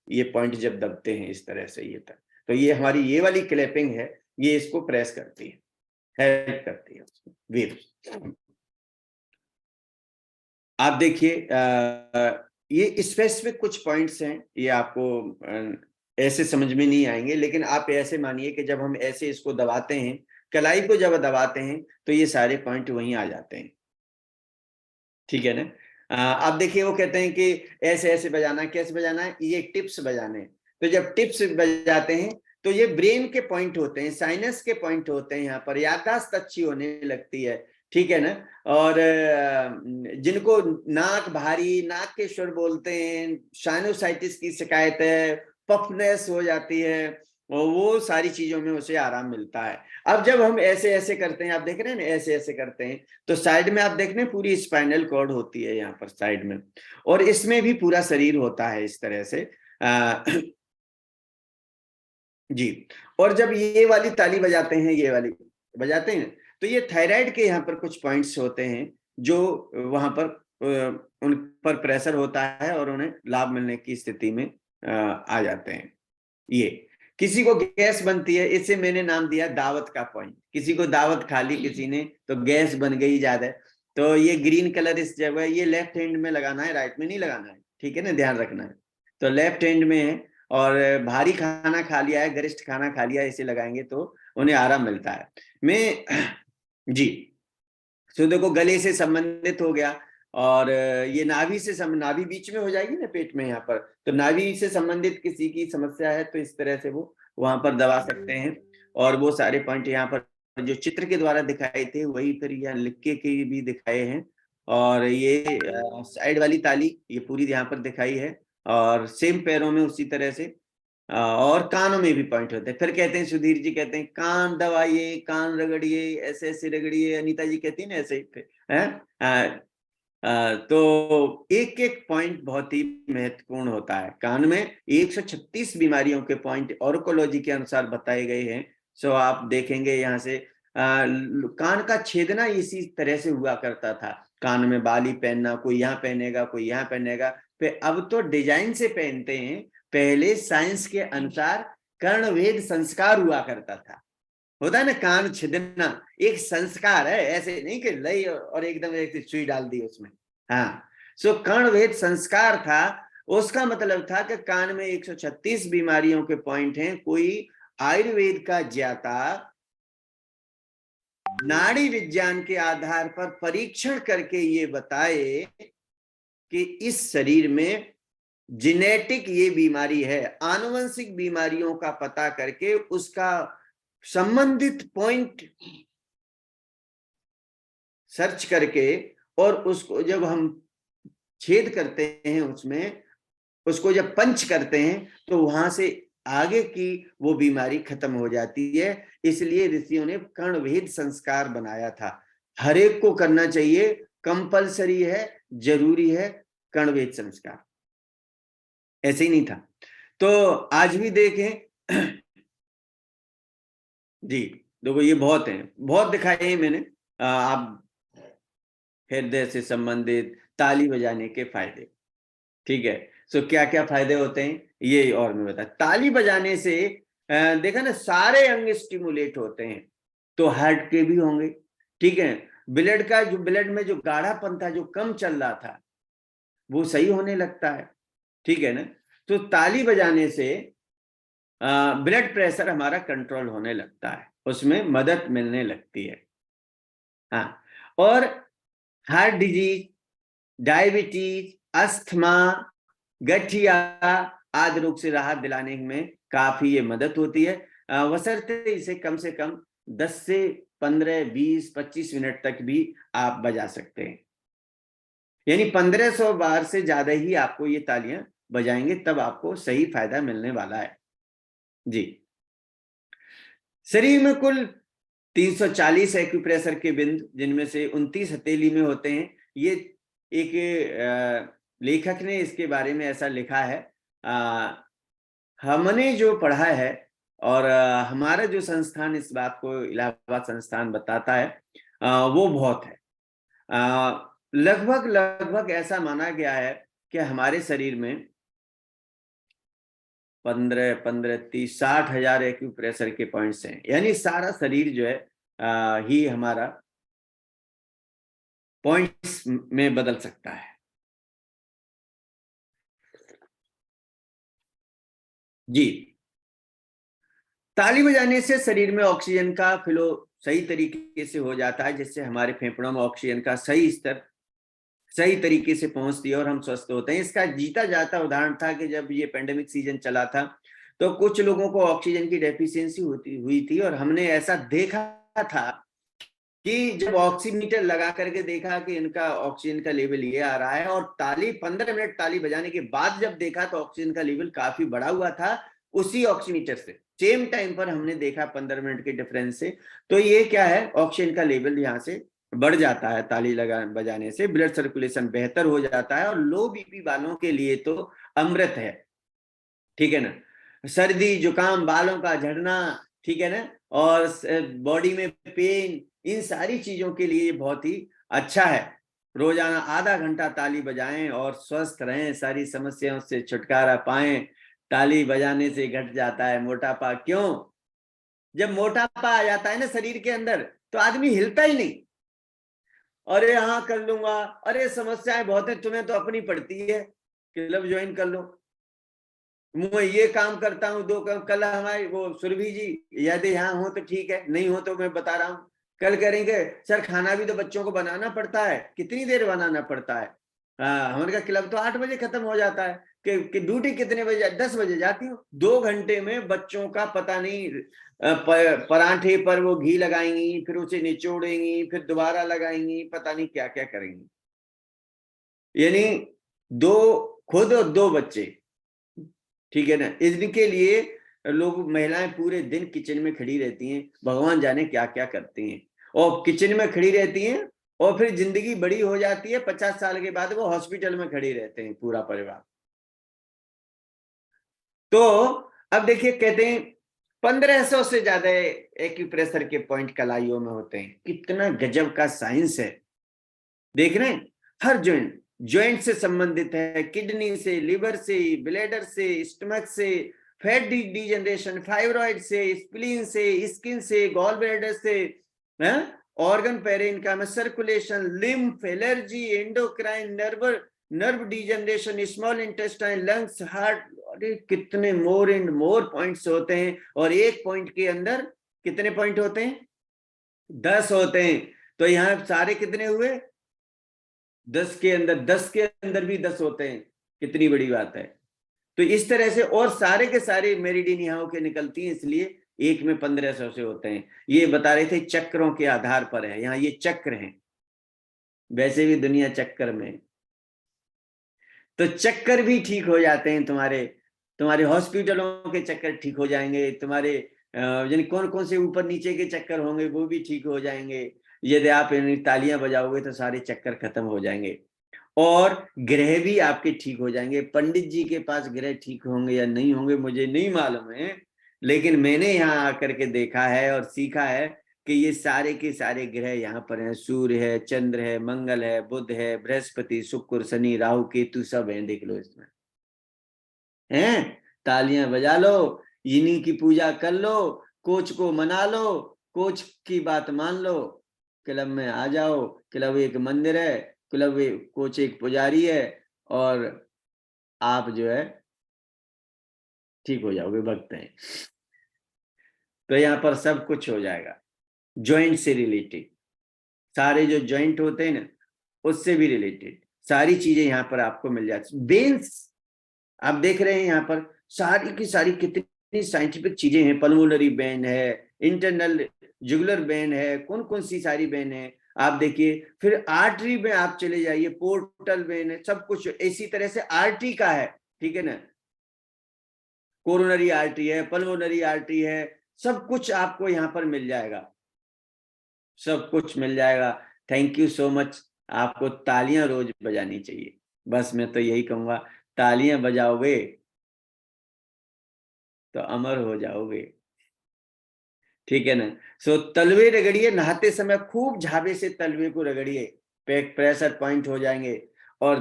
ये पॉइंट जब दबते हैं इस तरह से ये तक, तो ये हमारी ये वाली क्लैपिंग है, ये इसको प्रेस करती है, हेल्प करती है वेव्स। आप देखिए ये स्पेसिफिक कुछ पॉइंट्स हैं, ये आपको ऐसे समझ में नहीं आएंगे, लेकिन आप ऐसे मानिए कि जब हम ऐसे इसको दबाते हैं, कलाई को जब दबाते हैं, तो ये सारे पॉइंट वहीं आ जाते हैं, ठीक है ना। आप देखिए वो कहते हैं कि ऐसे ऐसे बजाना, कैसे बजाना है, ये टिप्स बजाने। तो जब टिप्स बजाते हैं तो ये ब्रेन के पॉइंट होते हैं, साइनस के पॉइंट होते हैं, यहाँ पर याददाश्त अच्छी होने लगती है, ठीक है ना। और जिनको नाक भारी, नाक के स्वर बोलते हैं, साइनोसाइटिस की शिकायत है, पफनेस हो जाती है, और वो सारी चीजों में उसे आराम मिलता है। अब जब हम ऐसे ऐसे करते हैं, आप देख रहे हैं ना, ऐसे ऐसे करते हैं, तो साइड में आप देख रहे हैं पूरी स्पाइनल कॉर्ड होती है यहाँ पर साइड में, और इसमें भी पूरा शरीर होता है इस तरह से जी। और जब ये वाली ताली बजाते हैं, ये वाली बजाते हैं, तो ये थायराइड के यहाँ पर कुछ पॉइंट्स होते हैं जो वहां पर उन पर प्रेशर होता है और उन्हें लाभ मिलने की स्थिति में आ जाते हैं। ये किसी को गैस बनती है, इसे मैंने नाम दिया दावत का पॉइंट। किसी को दावत खा ली किसी ने, तो गैस बन गई ज्यादा, तो ये ग्रीन कलर इस जगह, ये लेफ्ट हैंड में लगाना है, राइट में नहीं लगाना है, ठीक है ना, ध्यान रखना है। तो लेफ्ट हैंड में है, और भारी खाना खा लिया है, गरिष्ठ खाना खा लिया है, इसे लगाएंगे तो उन्हें आराम मिलता है। मैं जी, तो देखो गले से संबंधित हो गया, और ये नाभि से नाभि बीच में हो जाएगी ना पेट में यहाँ पर, तो नाभि से संबंधित किसी की समस्या है तो इस तरह से वो वहां पर दबा सकते हैं। और वो सारे पॉइंट यहाँ पर जो चित्र के द्वारा दिखाए थे वही फिर यहाँ लिख के भी दिखाए हैं। और ये साइड वाली ताली ये पूरी यहाँ पर दिखाई है, और सेम पैरों में उसी तरह से, और कानों में भी पॉइंट होते हैं। फिर कहते हैं, सुधीर जी कहते हैं कान दबाइए, कान रगड़िए, ऐसे ऐसे रगड़िए, अनीता जी कहती है ना ऐसे है। तो एक एक पॉइंट बहुत ही महत्वपूर्ण होता है। कान में 136 बीमारियों के पॉइंट ऑर्कोलॉजी के अनुसार बताए गए हैं। सो आप देखेंगे यहाँ से कान का छेदना इसी तरह से हुआ करता था, कान में बाली पहनना, कोई यहाँ पहनेगा कोई यहाँ पहनेगा, फिर अब तो डिजाइन से पहनते हैं। पहले साइंस के अनुसार कर्णवेद संस्कार हुआ करता था, होता है ना, कान छिदना एक संस्कार है, ऐसे नहीं कि लई और एकदम एक सुई डाल दी उसमें। हाँ, सो कर्णवेद संस्कार था, उसका मतलब था कि कान में 136 बीमारियों के पॉइंट हैं। कोई आयुर्वेद का ज्ञाता नाड़ी विज्ञान के आधार पर परीक्षण करके ये बताए कि इस शरीर में जेनेटिक ये बीमारी है, आनुवंशिक बीमारियों का पता करके उसका संबंधित पॉइंट सर्च करके, और उसको जब हम छेद करते हैं उसमें, उसको जब पंच करते हैं तो वहां से आगे की वो बीमारी खत्म हो जाती है। इसलिए ऋषियों ने कर्णवेद संस्कार बनाया था। हर एक को करना चाहिए, कंपलसरी है, जरूरी है कर्णवेद संस्कार, ऐसे ही नहीं था। तो आज भी देखें जी, देखो ये बहुत है, बहुत दिखाए हैं मैंने। आप हृदय से संबंधित ताली बजाने के फायदे, ठीक है। सो क्या क्या फायदे होते हैं ये और मैं बता। ताली बजाने से देखा ना, सारे अंग स्टिमुलेट होते हैं, तो हार्ट के भी होंगे, ठीक है। ब्लड का जो, ब्लड में जो गाढ़ापन था, जो कम चल रहा था, वो सही होने लगता है, ठीक है ना। तो ताली बजाने से ब्लड प्रेशर हमारा कंट्रोल होने लगता है, उसमें मदद मिलने लगती है। हाँ, और हार्ट डिजीज, डायबिटीज, अस्थमा, गठिया आदि रोग से राहत दिलाने में काफी ये मदद होती है। बशर्ते इसे कम से कम 10 से 15, 20, 25 मिनट तक भी आप बजा सकते हैं। यानी 1500 बार से ज्यादा ही आपको ये तालियां बजाएंगे, तब आपको सही फायदा मिलने वाला है जी। शरीर में कुल 340 एक्यूप्रेशर के बिंदु, जिनमें से 29 हथेली में होते हैं। ये एक लेखक ने इसके बारे में ऐसा लिखा है। हमने जो पढ़ा है और हमारा जो संस्थान इस बात को, इलाहाबाद संस्थान बताता है, वो बहुत है। लगभग लगभग ऐसा माना गया है कि हमारे शरीर में 15, 15, 30, 60,000 एक्यूप्रेशर के पॉइंट्स हैं। यानी सारा शरीर जो है ही हमारा पॉइंट्स में बदल सकता है जी। ताली बजाने से शरीर में ऑक्सीजन का फ्लो सही तरीके से हो जाता है, जिससे हमारे फेफड़ों में ऑक्सीजन का सही स्तर सही तरीके से पहुंचती है और हम स्वस्थ होते हैं। इसका जीता जाता उदाहरण था कि जब ये पेंडेमिक सीजन चला था, तो कुछ लोगों को ऑक्सीजन की डेफिशिएंसी हुई थी, और हमने ऐसा देखा था कि जब ऑक्सीमीटर लगा करके देखा कि इनका ऑक्सीजन का लेवल ये आ रहा है, और 15 मिनट ताली बजाने के बाद जब देखा तो ऑक्सीजन का लेवल काफी बढ़ा हुआ था उसी ऑक्सीमीटर से। सेम टाइम पर हमने देखा 15 मिनट के डिफरेंस से। तो ये क्या है, ऑक्सीजन का लेवल यहाँ से बढ़ जाता है ताली बजाने से, ब्लड सर्कुलेशन बेहतर हो जाता है, और लो बीपी वालों के लिए तो अमृत है, ठीक है ना। सर्दी जुकाम, बालों का झड़ना, ठीक है ना, और बॉडी में पेन, इन सारी चीजों के लिए बहुत ही अच्छा है। रोजाना आधा घंटा ताली बजाएं और स्वस्थ रहें, सारी समस्याओं से छुटकारा पाएं। ताली बजाने से घट जाता है मोटापा। क्यों? जब मोटापा आ जाता है ना शरीर के अंदर, तो आदमी हिलता ही नहीं। अरे हाँ कर लूंगा, अरे समस्याएं बहुत है, तुम्हें तो अपनी पड़ती है, क्लब ज्वाइन कर लो, मैं ये काम करता हूँ, 2 काम। कल हमारी वो सुरभि जी, यदि यहाँ हो तो ठीक है, नहीं हो तो मैं बता रहा हूँ, कल करेंगे सर खाना भी तो बच्चों को बनाना पड़ता है। कितनी देर बनाना पड़ता है? हमारे का क्लब तो 8 बजे खत्म हो जाता है। कि ड्यूटी कितने बजे? 10 बजे जाती हूँ। 2 घंटे में बच्चों का पता नहीं, पराठे पर वो घी लगाएंगी, फिर उसे निचोड़ेंगी, फिर दोबारा लगाएंगी, पता नहीं क्या क्या करेंगी। यानी 2 खुद और 2 बच्चे, ठीक है ना। इनके लिए लोग, महिलाएं पूरे दिन किचन में खड़ी रहती हैं, भगवान जाने क्या क्या करती हैं, और किचन में खड़ी रहती हैं, और फिर जिंदगी बड़ी हो जाती है, 50 साल के बाद वो हॉस्पिटल में खड़ी रहते हैं पूरा परिवार। तो अब देखिए, कहते हैं 1500 से ज्यादा एक्यूप्रेशर के पॉइंट कलाइयों में होते हैं। कितना गजब का साइंस है, देख रहे हैं। हर ज्वाइंट से संबंधित है, किडनी से, लिवर से, ब्लैडर से, स्टमक से, फैट डिजनरेशन, फाइब्रॉइड से, स्प्लीन से, स्किन से, गॉल ब्लैडर से, organ parenchyma, circulation, lymph, allergy, endocrine, nerve degeneration, small intestine, lungs, heart. अरे कितने मोर एंड मोर पॉइंट्स होते हैं, और एक पॉइंट के अंदर कितने पॉइंट होते हैं? 10 होते हैं। तो यहाँ सारे कितने हुए? 10 के अंदर भी 10 होते हैं। कितनी बड़ी बात है। तो इस तरह से, और सारे के सारे मेरिडियन यहाँ के निकलती हैं, इसलिए एक में 1500 से होते हैं। ये बता रहे थे चक्रों के आधार पर है, यहाँ ये चक्र हैं, वैसे भी दुनिया चक्कर में। तो चक्कर भी ठीक हो जाते हैं तुम्हारे, तुम्हारे हॉस्पिटलों के चक्कर ठीक हो जाएंगे, तुम्हारे यानी कौन कौन से ऊपर नीचे के चक्कर होंगे वो भी ठीक हो जाएंगे। यदि आप तालियां बजाओगे तो सारे चक्कर खत्म हो जाएंगे, और ग्रह भी आपके ठीक हो जाएंगे। पंडित जी के पास ग्रह ठीक होंगे या नहीं होंगे मुझे नहीं मालूम है, लेकिन मैंने यहाँ आकर के देखा है और सीखा है कि ये सारे के सारे ग्रह यहाँ पर हैं। सूर्य है, चंद्र है, मंगल है, बुध है, बृहस्पति, शुक्र, शनि, राहु, केतु सब हैं, देख लो इसमें हैं। तालियां बजा लो, इन्हीं की पूजा कर लो, कोच को मना लो, कोच की बात मान लो, क्लब में आ जाओ। क्लब एक मंदिर है, क्लब कोच एक पुजारी है, और आप जो है ठीक हो जाओगे, भक्त हैं। तो यहाँ पर सब कुछ हो जाएगा। जॉइंट से रिलेटेड सारे जो जॉइंट होते हैं ना, उससे भी रिलेटेड सारी चीजें यहाँ पर आपको मिल जाती। बेन्स आप देख रहे हैं यहाँ पर सारी की सारी कितनी साइंटिफिक चीजें हैं। पल्मोनरी वेन है, इंटरनल जुगुलर वेन है, कौन कौन सी सारी वेन है आप देखिए। फिर आर्टरी में आप चले जाइए, पोर्टल वेन है, सब कुछ इसी तरह से आर्टरी का है, ठीक है ना। कोरोनरी आर्टरी है, पल्मोनरी आर्टरी है, सब कुछ आपको यहाँ पर मिल जाएगा, सब कुछ मिल जाएगा। Thank you so much. आपको तालियां रोज बजानी चाहिए, बस मैं तो यही कहूंगा, तालियां बजाओगे तो अमर हो जाओगे, ठीक है ना। सो तलवे रगड़िए, नहाते समय खूब झाबे से तलवे को रगड़िए, प्रेशर पॉइंट हो जाएंगे, और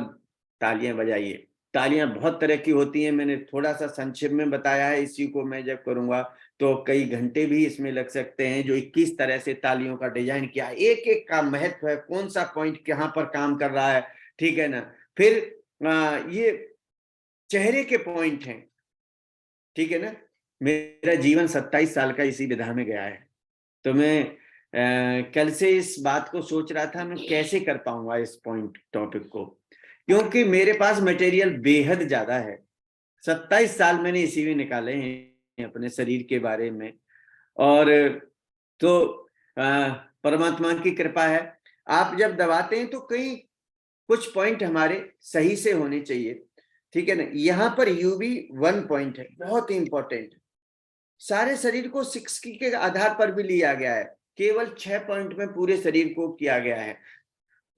तालियां बजाइए। तालियां बहुत तरह की होती हैं, मैंने थोड़ा सा संक्षेप में बताया है, इसी को मैं जब करूंगा तो कई घंटे भी इसमें लग सकते हैं। जो 21 तरह से तालियों का डिजाइन किया है, एक एक का महत्व है, कौन सा पॉइंट कहाँ पर काम कर रहा है, ठीक है ना। फिर ये चेहरे के पॉइंट हैं, ठीक है ना। मेरा जीवन 27 साल का इसी विधा में गया है, तो मैं कल से इस बात को सोच रहा था मैं कैसे कर पाऊंगा इस पॉइंट टॉपिक को, क्योंकि मेरे पास मटेरियल बेहद ज्यादा है। 27 साल मैंने इसी में निकाले हैं अपने शरीर के बारे में, और तो परमात्मा की कृपा है। आप जब दबाते हैं तो कई कुछ पॉइंट हमारे सही से होने चाहिए, ठीक है ना। यहाँ पर यूवी 1 पॉइंट है, बहुत ही इंपॉर्टेंट। सारे शरीर को 6 के आधार पर भी लिया गया है, केवल 6 पॉइंट में पूरे शरीर को किया गया है,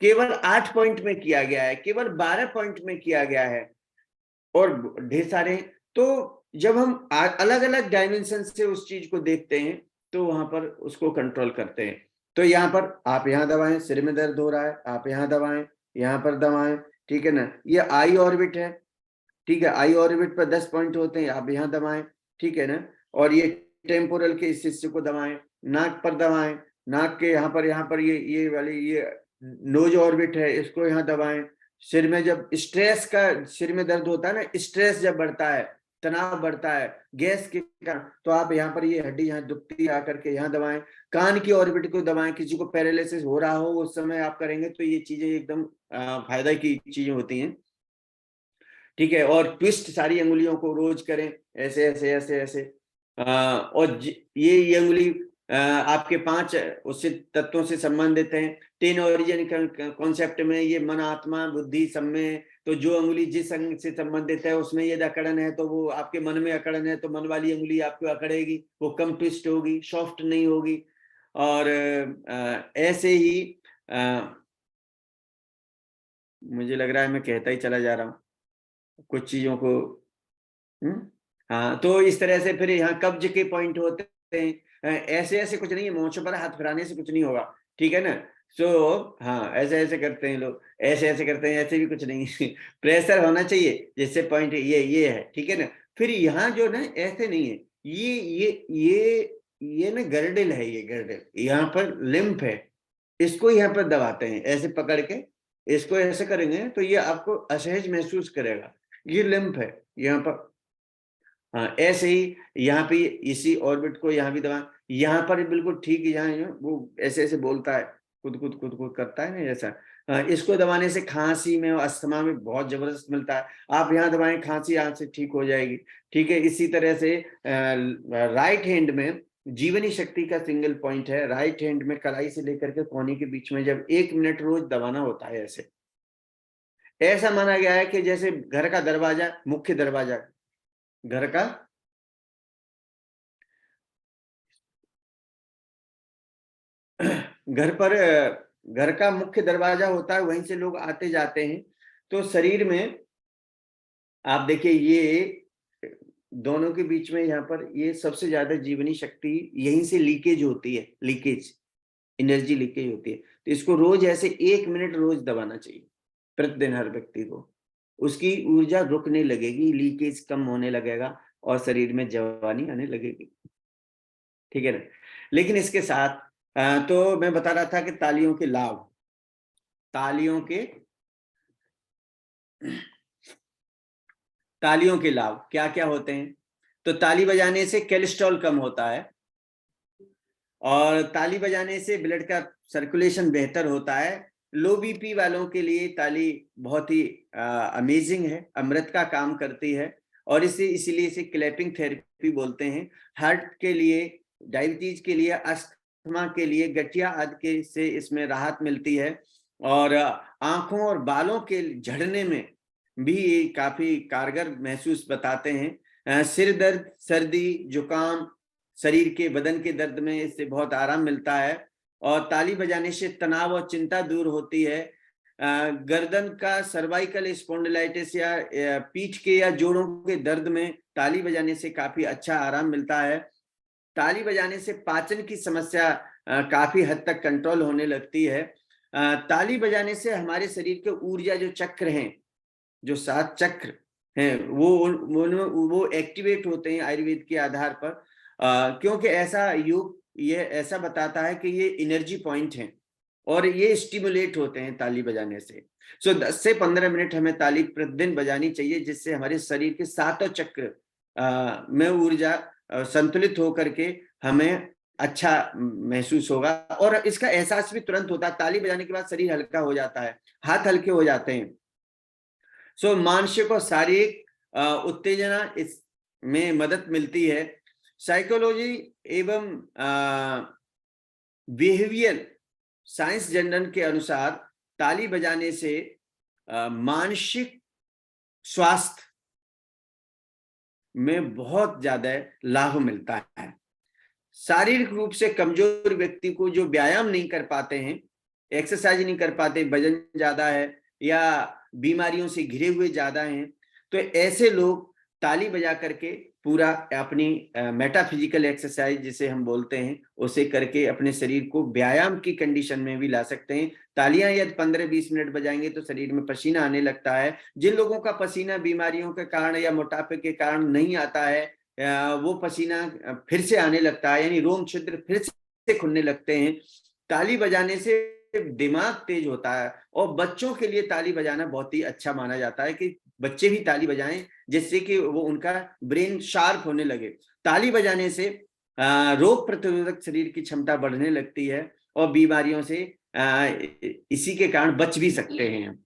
केवल 8 पॉइंट में किया गया है, केवल 12 पॉइंट में किया गया है, और ढेर सारे। तो जब हम अलग अलग डायमेंशन से उस चीज को देखते हैं तो वहां पर उसको कंट्रोल करते हैं। तो यहाँ पर आप यहाँ दबाएं, सिर में दर्द हो रहा है आप यहाँ दबाएं, यहाँ पर दबाएं, ठीक है ना। ये आई ऑर्बिट है, ठीक है, आई ऑर्बिट पर 10 पॉइंट होते हैं, आप यहाँ दबाएं, ठीक है ना। और ये टेम्पोरल के इस हिस्से को दबाएं, नाक पर दबाएं, नाक के यहाँ पर ये वाली ये नोज ऑर्बिट है, इसको यहाँ दबाएं। सिर में जब स्ट्रेस का, सिर में दर्द होता है ना, स्ट्रेस जब बढ़ता है, तनाव बढ़ता है गैस के कारण, तो आप यहाँ पर ये हड्डी यहाँ दुखती आकर के यहाँ दबाएं। कान की ऑर्बिट को दबाएं, किसी को पैरालिसिस हो रहा हो उस समय आप करेंगे तो ये चीजें एकदम फायदा की चीजें होती हैं, ठीक है। और ट्विस्ट सारी अंगुलियों को रोज करें, ऐसे ऐसे ऐसे ऐसे। और ये अंगुली आपके 5 उससे तत्वों से संबंधित हैं। 10 ओरिजिन कॉन्सेप्ट में ये मन, आत्मा, बुद्धि सब में, तो जो अंगुली जिस अंग से संबंधित है उसमें यदि अकड़न है तो वो आपके मन में अकड़न है, तो मन वाली अंगुली आपको अकड़ेगी, वो कम ट्विस्ट होगी, सॉफ्ट नहीं होगी। और ऐसे ही मुझे लग रहा है मैं कहता ही चला जा रहा हूँ कुछ चीजों को। हाँ, तो इस तरह से फिर यहाँ कब्ज के पॉइंट होते हैं। ऐसे ऐसे कुछ नहीं है, मोछों पर हाथ फिराने से कुछ नहीं होगा, ठीक है ना। सो हाँ, ऐसे ऐसे करते हैं लोग, ऐसे ऐसे करते हैं, ऐसे भी कुछ नहीं है। प्रेशर होना चाहिए जिससे पॉइंट ये है, ठीक है ना। फिर यहाँ जो ना ऐसे नहीं है, ये ना गर्डल है, ये गर्डल यहाँ पर लिम्फ है, इसको यहाँ पर दबाते हैं ऐसे पकड़ के, इसको ऐसे करेंगे तो ये आपको असहज महसूस करेगा, ये लिम्फ है यहाँ पर। हाँ, ऐसे ही यहाँ पे इसी ऑर्बिट को यहाँ भी दबा, यहाँ पर बिल्कुल ठीक, यहाँ वो ऐसे ऐसे बोलता है, खुद करता है ना ऐसा। इसको दबाने से खांसी में और अस्थमा में बहुत जबरदस्त मिलता है। आप यहाँ दबाएं, खांसी यहाँ से ठीक हो जाएगी, ठीक है। इसी तरह से राइट हैंड में जीवनी शक्ति का सिंगल पॉइंट है, राइट हैंड में कलाई से लेकर के कोहनी के बीच में, जब 1 मिनट रोज दबाना होता है, ऐसे ऐसा माना गया है कि जैसे घर का दरवाजा, मुख्य दरवाजा घर का घर का मुख्य दरवाजा होता है, वहीं से लोग आते जाते हैं। तो शरीर में आप देखिए, ये दोनों के बीच में यहाँ पर ये सबसे ज्यादा जीवनी शक्ति यहीं से लीकेज होती है, लीकेज, एनर्जी लीकेज होती है। तो इसको रोज ऐसे 1 मिनट रोज दबाना चाहिए प्रतिदिन हर व्यक्ति को। उसकी ऊर्जा रुकने लगेगी, लीकेज कम होने लगेगा और शरीर में जवानी आने लगेगी, ठीक है ना। लेकिन इसके साथ तो मैं बता रहा था कि तालियों के लाभ, तालियों के लाभ क्या क्या होते हैं। तो ताली बजाने से कोलेस्ट्रॉल कम होता है, और ताली बजाने से ब्लड का सर्कुलेशन बेहतर होता है। लो बीपी वालों के लिए ताली बहुत ही अमेजिंग है, अमृत का काम करती है, और इसीलिए इसे क्लैपिंग थेरेपी बोलते हैं। हार्ट के लिए, डायबिटीज के लिए, अस्थमा के लिए, गठिया आदि के से इसमें राहत मिलती है, और आंखों और बालों के झड़ने में भी काफी कारगर महसूस बताते हैं। सिर दर्द, सर्दी, जुकाम, शरीर के बदन के दर्द में इससे बहुत आराम मिलता है। और ताली बजाने से तनाव और चिंता दूर होती है। गर्दन का सर्वाइकल स्पॉन्डिलाइटिस या पीठ के या जोड़ों के दर्द में ताली बजाने से काफी अच्छा आराम मिलता है। ताली बजाने से पाचन की समस्या काफी हद तक कंट्रोल होने लगती है। ताली बजाने से हमारे शरीर के ऊर्जा जो चक्र हैं, जो 7 चक्र हैं, वो एक्टिवेट होते हैं आयुर्वेद के आधार पर। क्योंकि ऐसा योग ये ऐसा बताता है कि ये एनर्जी पॉइंट हैं और ये स्टिमुलेट होते हैं ताली बजाने से। 10 से 15 मिनट हमें ताली प्रतिदिन बजानी चाहिए, जिससे हमारे शरीर के 7 चक्र में ऊर्जा संतुलित होकर के हमें अच्छा महसूस होगा। और इसका एहसास भी तुरंत होता है, ताली बजाने के बाद शरीर हल्का हो जाता है, हाथ हल्के हो जाते हैं। मानसिक और शारीरिक उत्तेजना इसमें मदद मिलती है। साइकोलॉजी एवं बिहेवियर साइंस जर्नल के अनुसार ताली बजाने से मानसिक स्वास्थ्य में बहुत ज्यादा लाभ मिलता है। शारीरिक रूप से कमजोर व्यक्ति को जो व्यायाम नहीं कर पाते हैं, एक्सरसाइज नहीं कर पाते, वजन ज्यादा है या बीमारियों से घिरे हुए ज्यादा हैं, तो ऐसे लोग ताली बजा करके पूरा अपनी मेटाफिजिकल एक्सरसाइज जिसे हम बोलते हैं उसे करके अपने शरीर को व्यायाम की कंडीशन में भी ला सकते हैं। तालियां यदि 15-20 मिनट बजाएंगे तो शरीर में पसीना आने लगता है। जिन लोगों का पसीना बीमारियों के कारण या मोटापे के कारण नहीं आता है, वो पसीना फिर से आने लगता है, यानी रोम छिद्र फिर से खुलने लगते हैं। ताली बजाने से दिमाग तेज होता है, और बच्चों के लिए ताली बजाना बहुत ही अच्छा माना जाता है कि बच्चे भी ताली बजाएं, जिससे कि वो उनका ब्रेन शार्प होने लगे। ताली बजाने से रोग प्रतिरोधक शरीर की क्षमता बढ़ने लगती है और बीमारियों से इसी के कारण बच भी सकते हैं।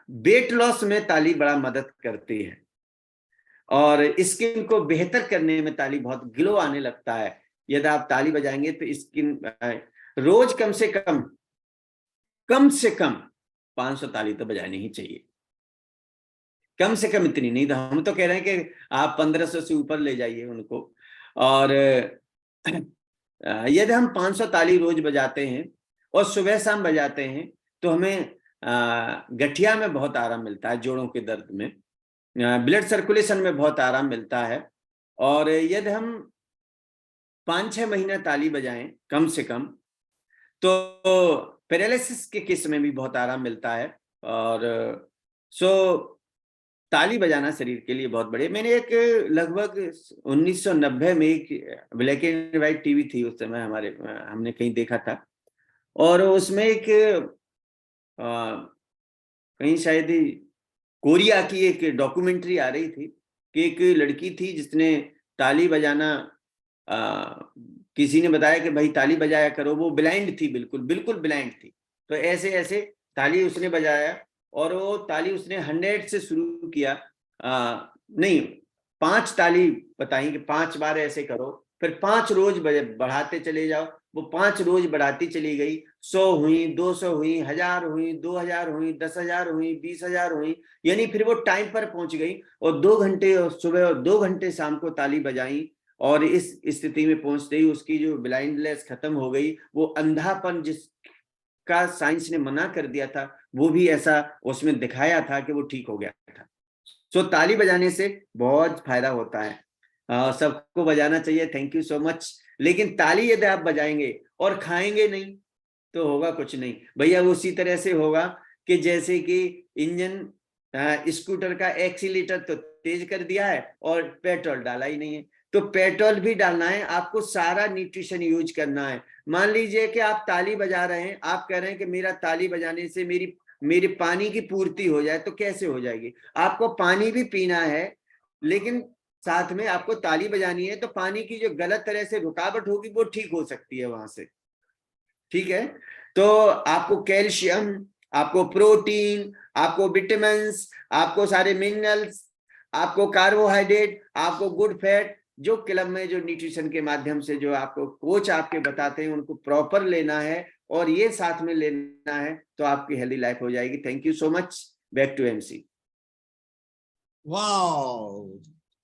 वेट लॉस में ताली बड़ा मदद करती है, और स्किन को बेहतर करने में ताली बहुत ग्लो आने लगता है। यदि आप ताली बजाएंगे तो स्किन रोज कम से कम 500 ताली तो बजानी ही चाहिए। कम से कम इतनी नहीं, तो हम तो कह रहे हैं कि आप 1500 से ऊपर ले जाइए उनको। और यदि हम 500 ताली रोज बजाते हैं और सुबह शाम बजाते हैं तो हमें गठिया में बहुत आराम मिलता है, जोड़ों के दर्द में, ब्लड सर्कुलेशन में बहुत आराम मिलता है। और यदि हम 5-6 महीना ताली बजाएं कम से कम, तो पैरालिसिस के केस में भी बहुत आराम मिलता है। और ताली बजाना शरीर के लिए बहुत बढ़िया। मैंने एक लगभग 1990 में एक ब्लैक एंड व्हाइट टीवी थी उस समय हमने कहीं देखा था, और उसमें एक कहीं शायद कोरिया की एक डॉक्यूमेंट्री आ रही थी कि एक लड़की थी जिसने ताली बजाना, किसी ने बताया कि भाई ताली बजाया करो। वो ब्लाइंड थी, बिल्कुल ब्लाइंड थी। तो ऐसे ताली उसने बजाया, और वो ताली उसने 100 से शुरू किया, नहीं 5 ताली बताई कि 5 बार ऐसे करो, फिर 5 रोज बढ़ाते चले जाओ। वो 5 रोज बढ़ाती चली गई, 100 हुई, 200 हुई, 1000 हुई, 2000 हुई, 10,000 हुई, 20,000 हुई, यानी फिर वो टाइम पर पहुंच गई। और 2 घंटे सुबह और 2 घंटे शाम को ताली बजाई, और इस स्थिति में पहुंचते ही उसकी जो ब्लाइंडनेस खत्म हो गई। वो अंधापन जिसका साइंस ने मना कर दिया था, वो भी ऐसा उसमें दिखाया था कि वो ठीक हो गया था। तो ताली बजाने से बहुत फायदा होता है, सबको बजाना चाहिए। Thank you so much. लेकिन ताली यदि आप बजाएंगे और खाएंगे नहीं तो होगा कुछ नहीं भैया। उसी तरह से होगा कि जैसे कि इंजन स्कूटर का एक्सीलेटर तो तेज कर दिया है और पेट्रोल डाला ही नहीं है। तो पेट्रोल भी डालना है आपको, सारा न्यूट्रिशन यूज करना है। मान लीजिए कि आप ताली बजा रहे हैं, आप कह रहे हैं कि मेरा ताली बजाने से मेरी पानी की पूर्ति हो जाए, तो कैसे हो जाएगी? आपको पानी भी पीना है, लेकिन साथ में आपको ताली बजानी है, तो पानी की जो गलत तरह से रुकावट होगी वो ठीक हो सकती है वहां से। ठीक है, तो आपको कैल्शियम, आपको प्रोटीन, आपको विटामिन, आपको सारे मिनरल्स, आपको कार्बोहाइड्रेट, आपको गुड फैट, जो क्लब में जो न्यूट्रिशन के माध्यम से जो आपको कोच आपके बताते हैं, उनको प्रॉपर लेना है और ये साथ में लेना है, तो आपकी हेल्दी लाइफ हो जाएगी। Thank you so much. Back to MC. Wow,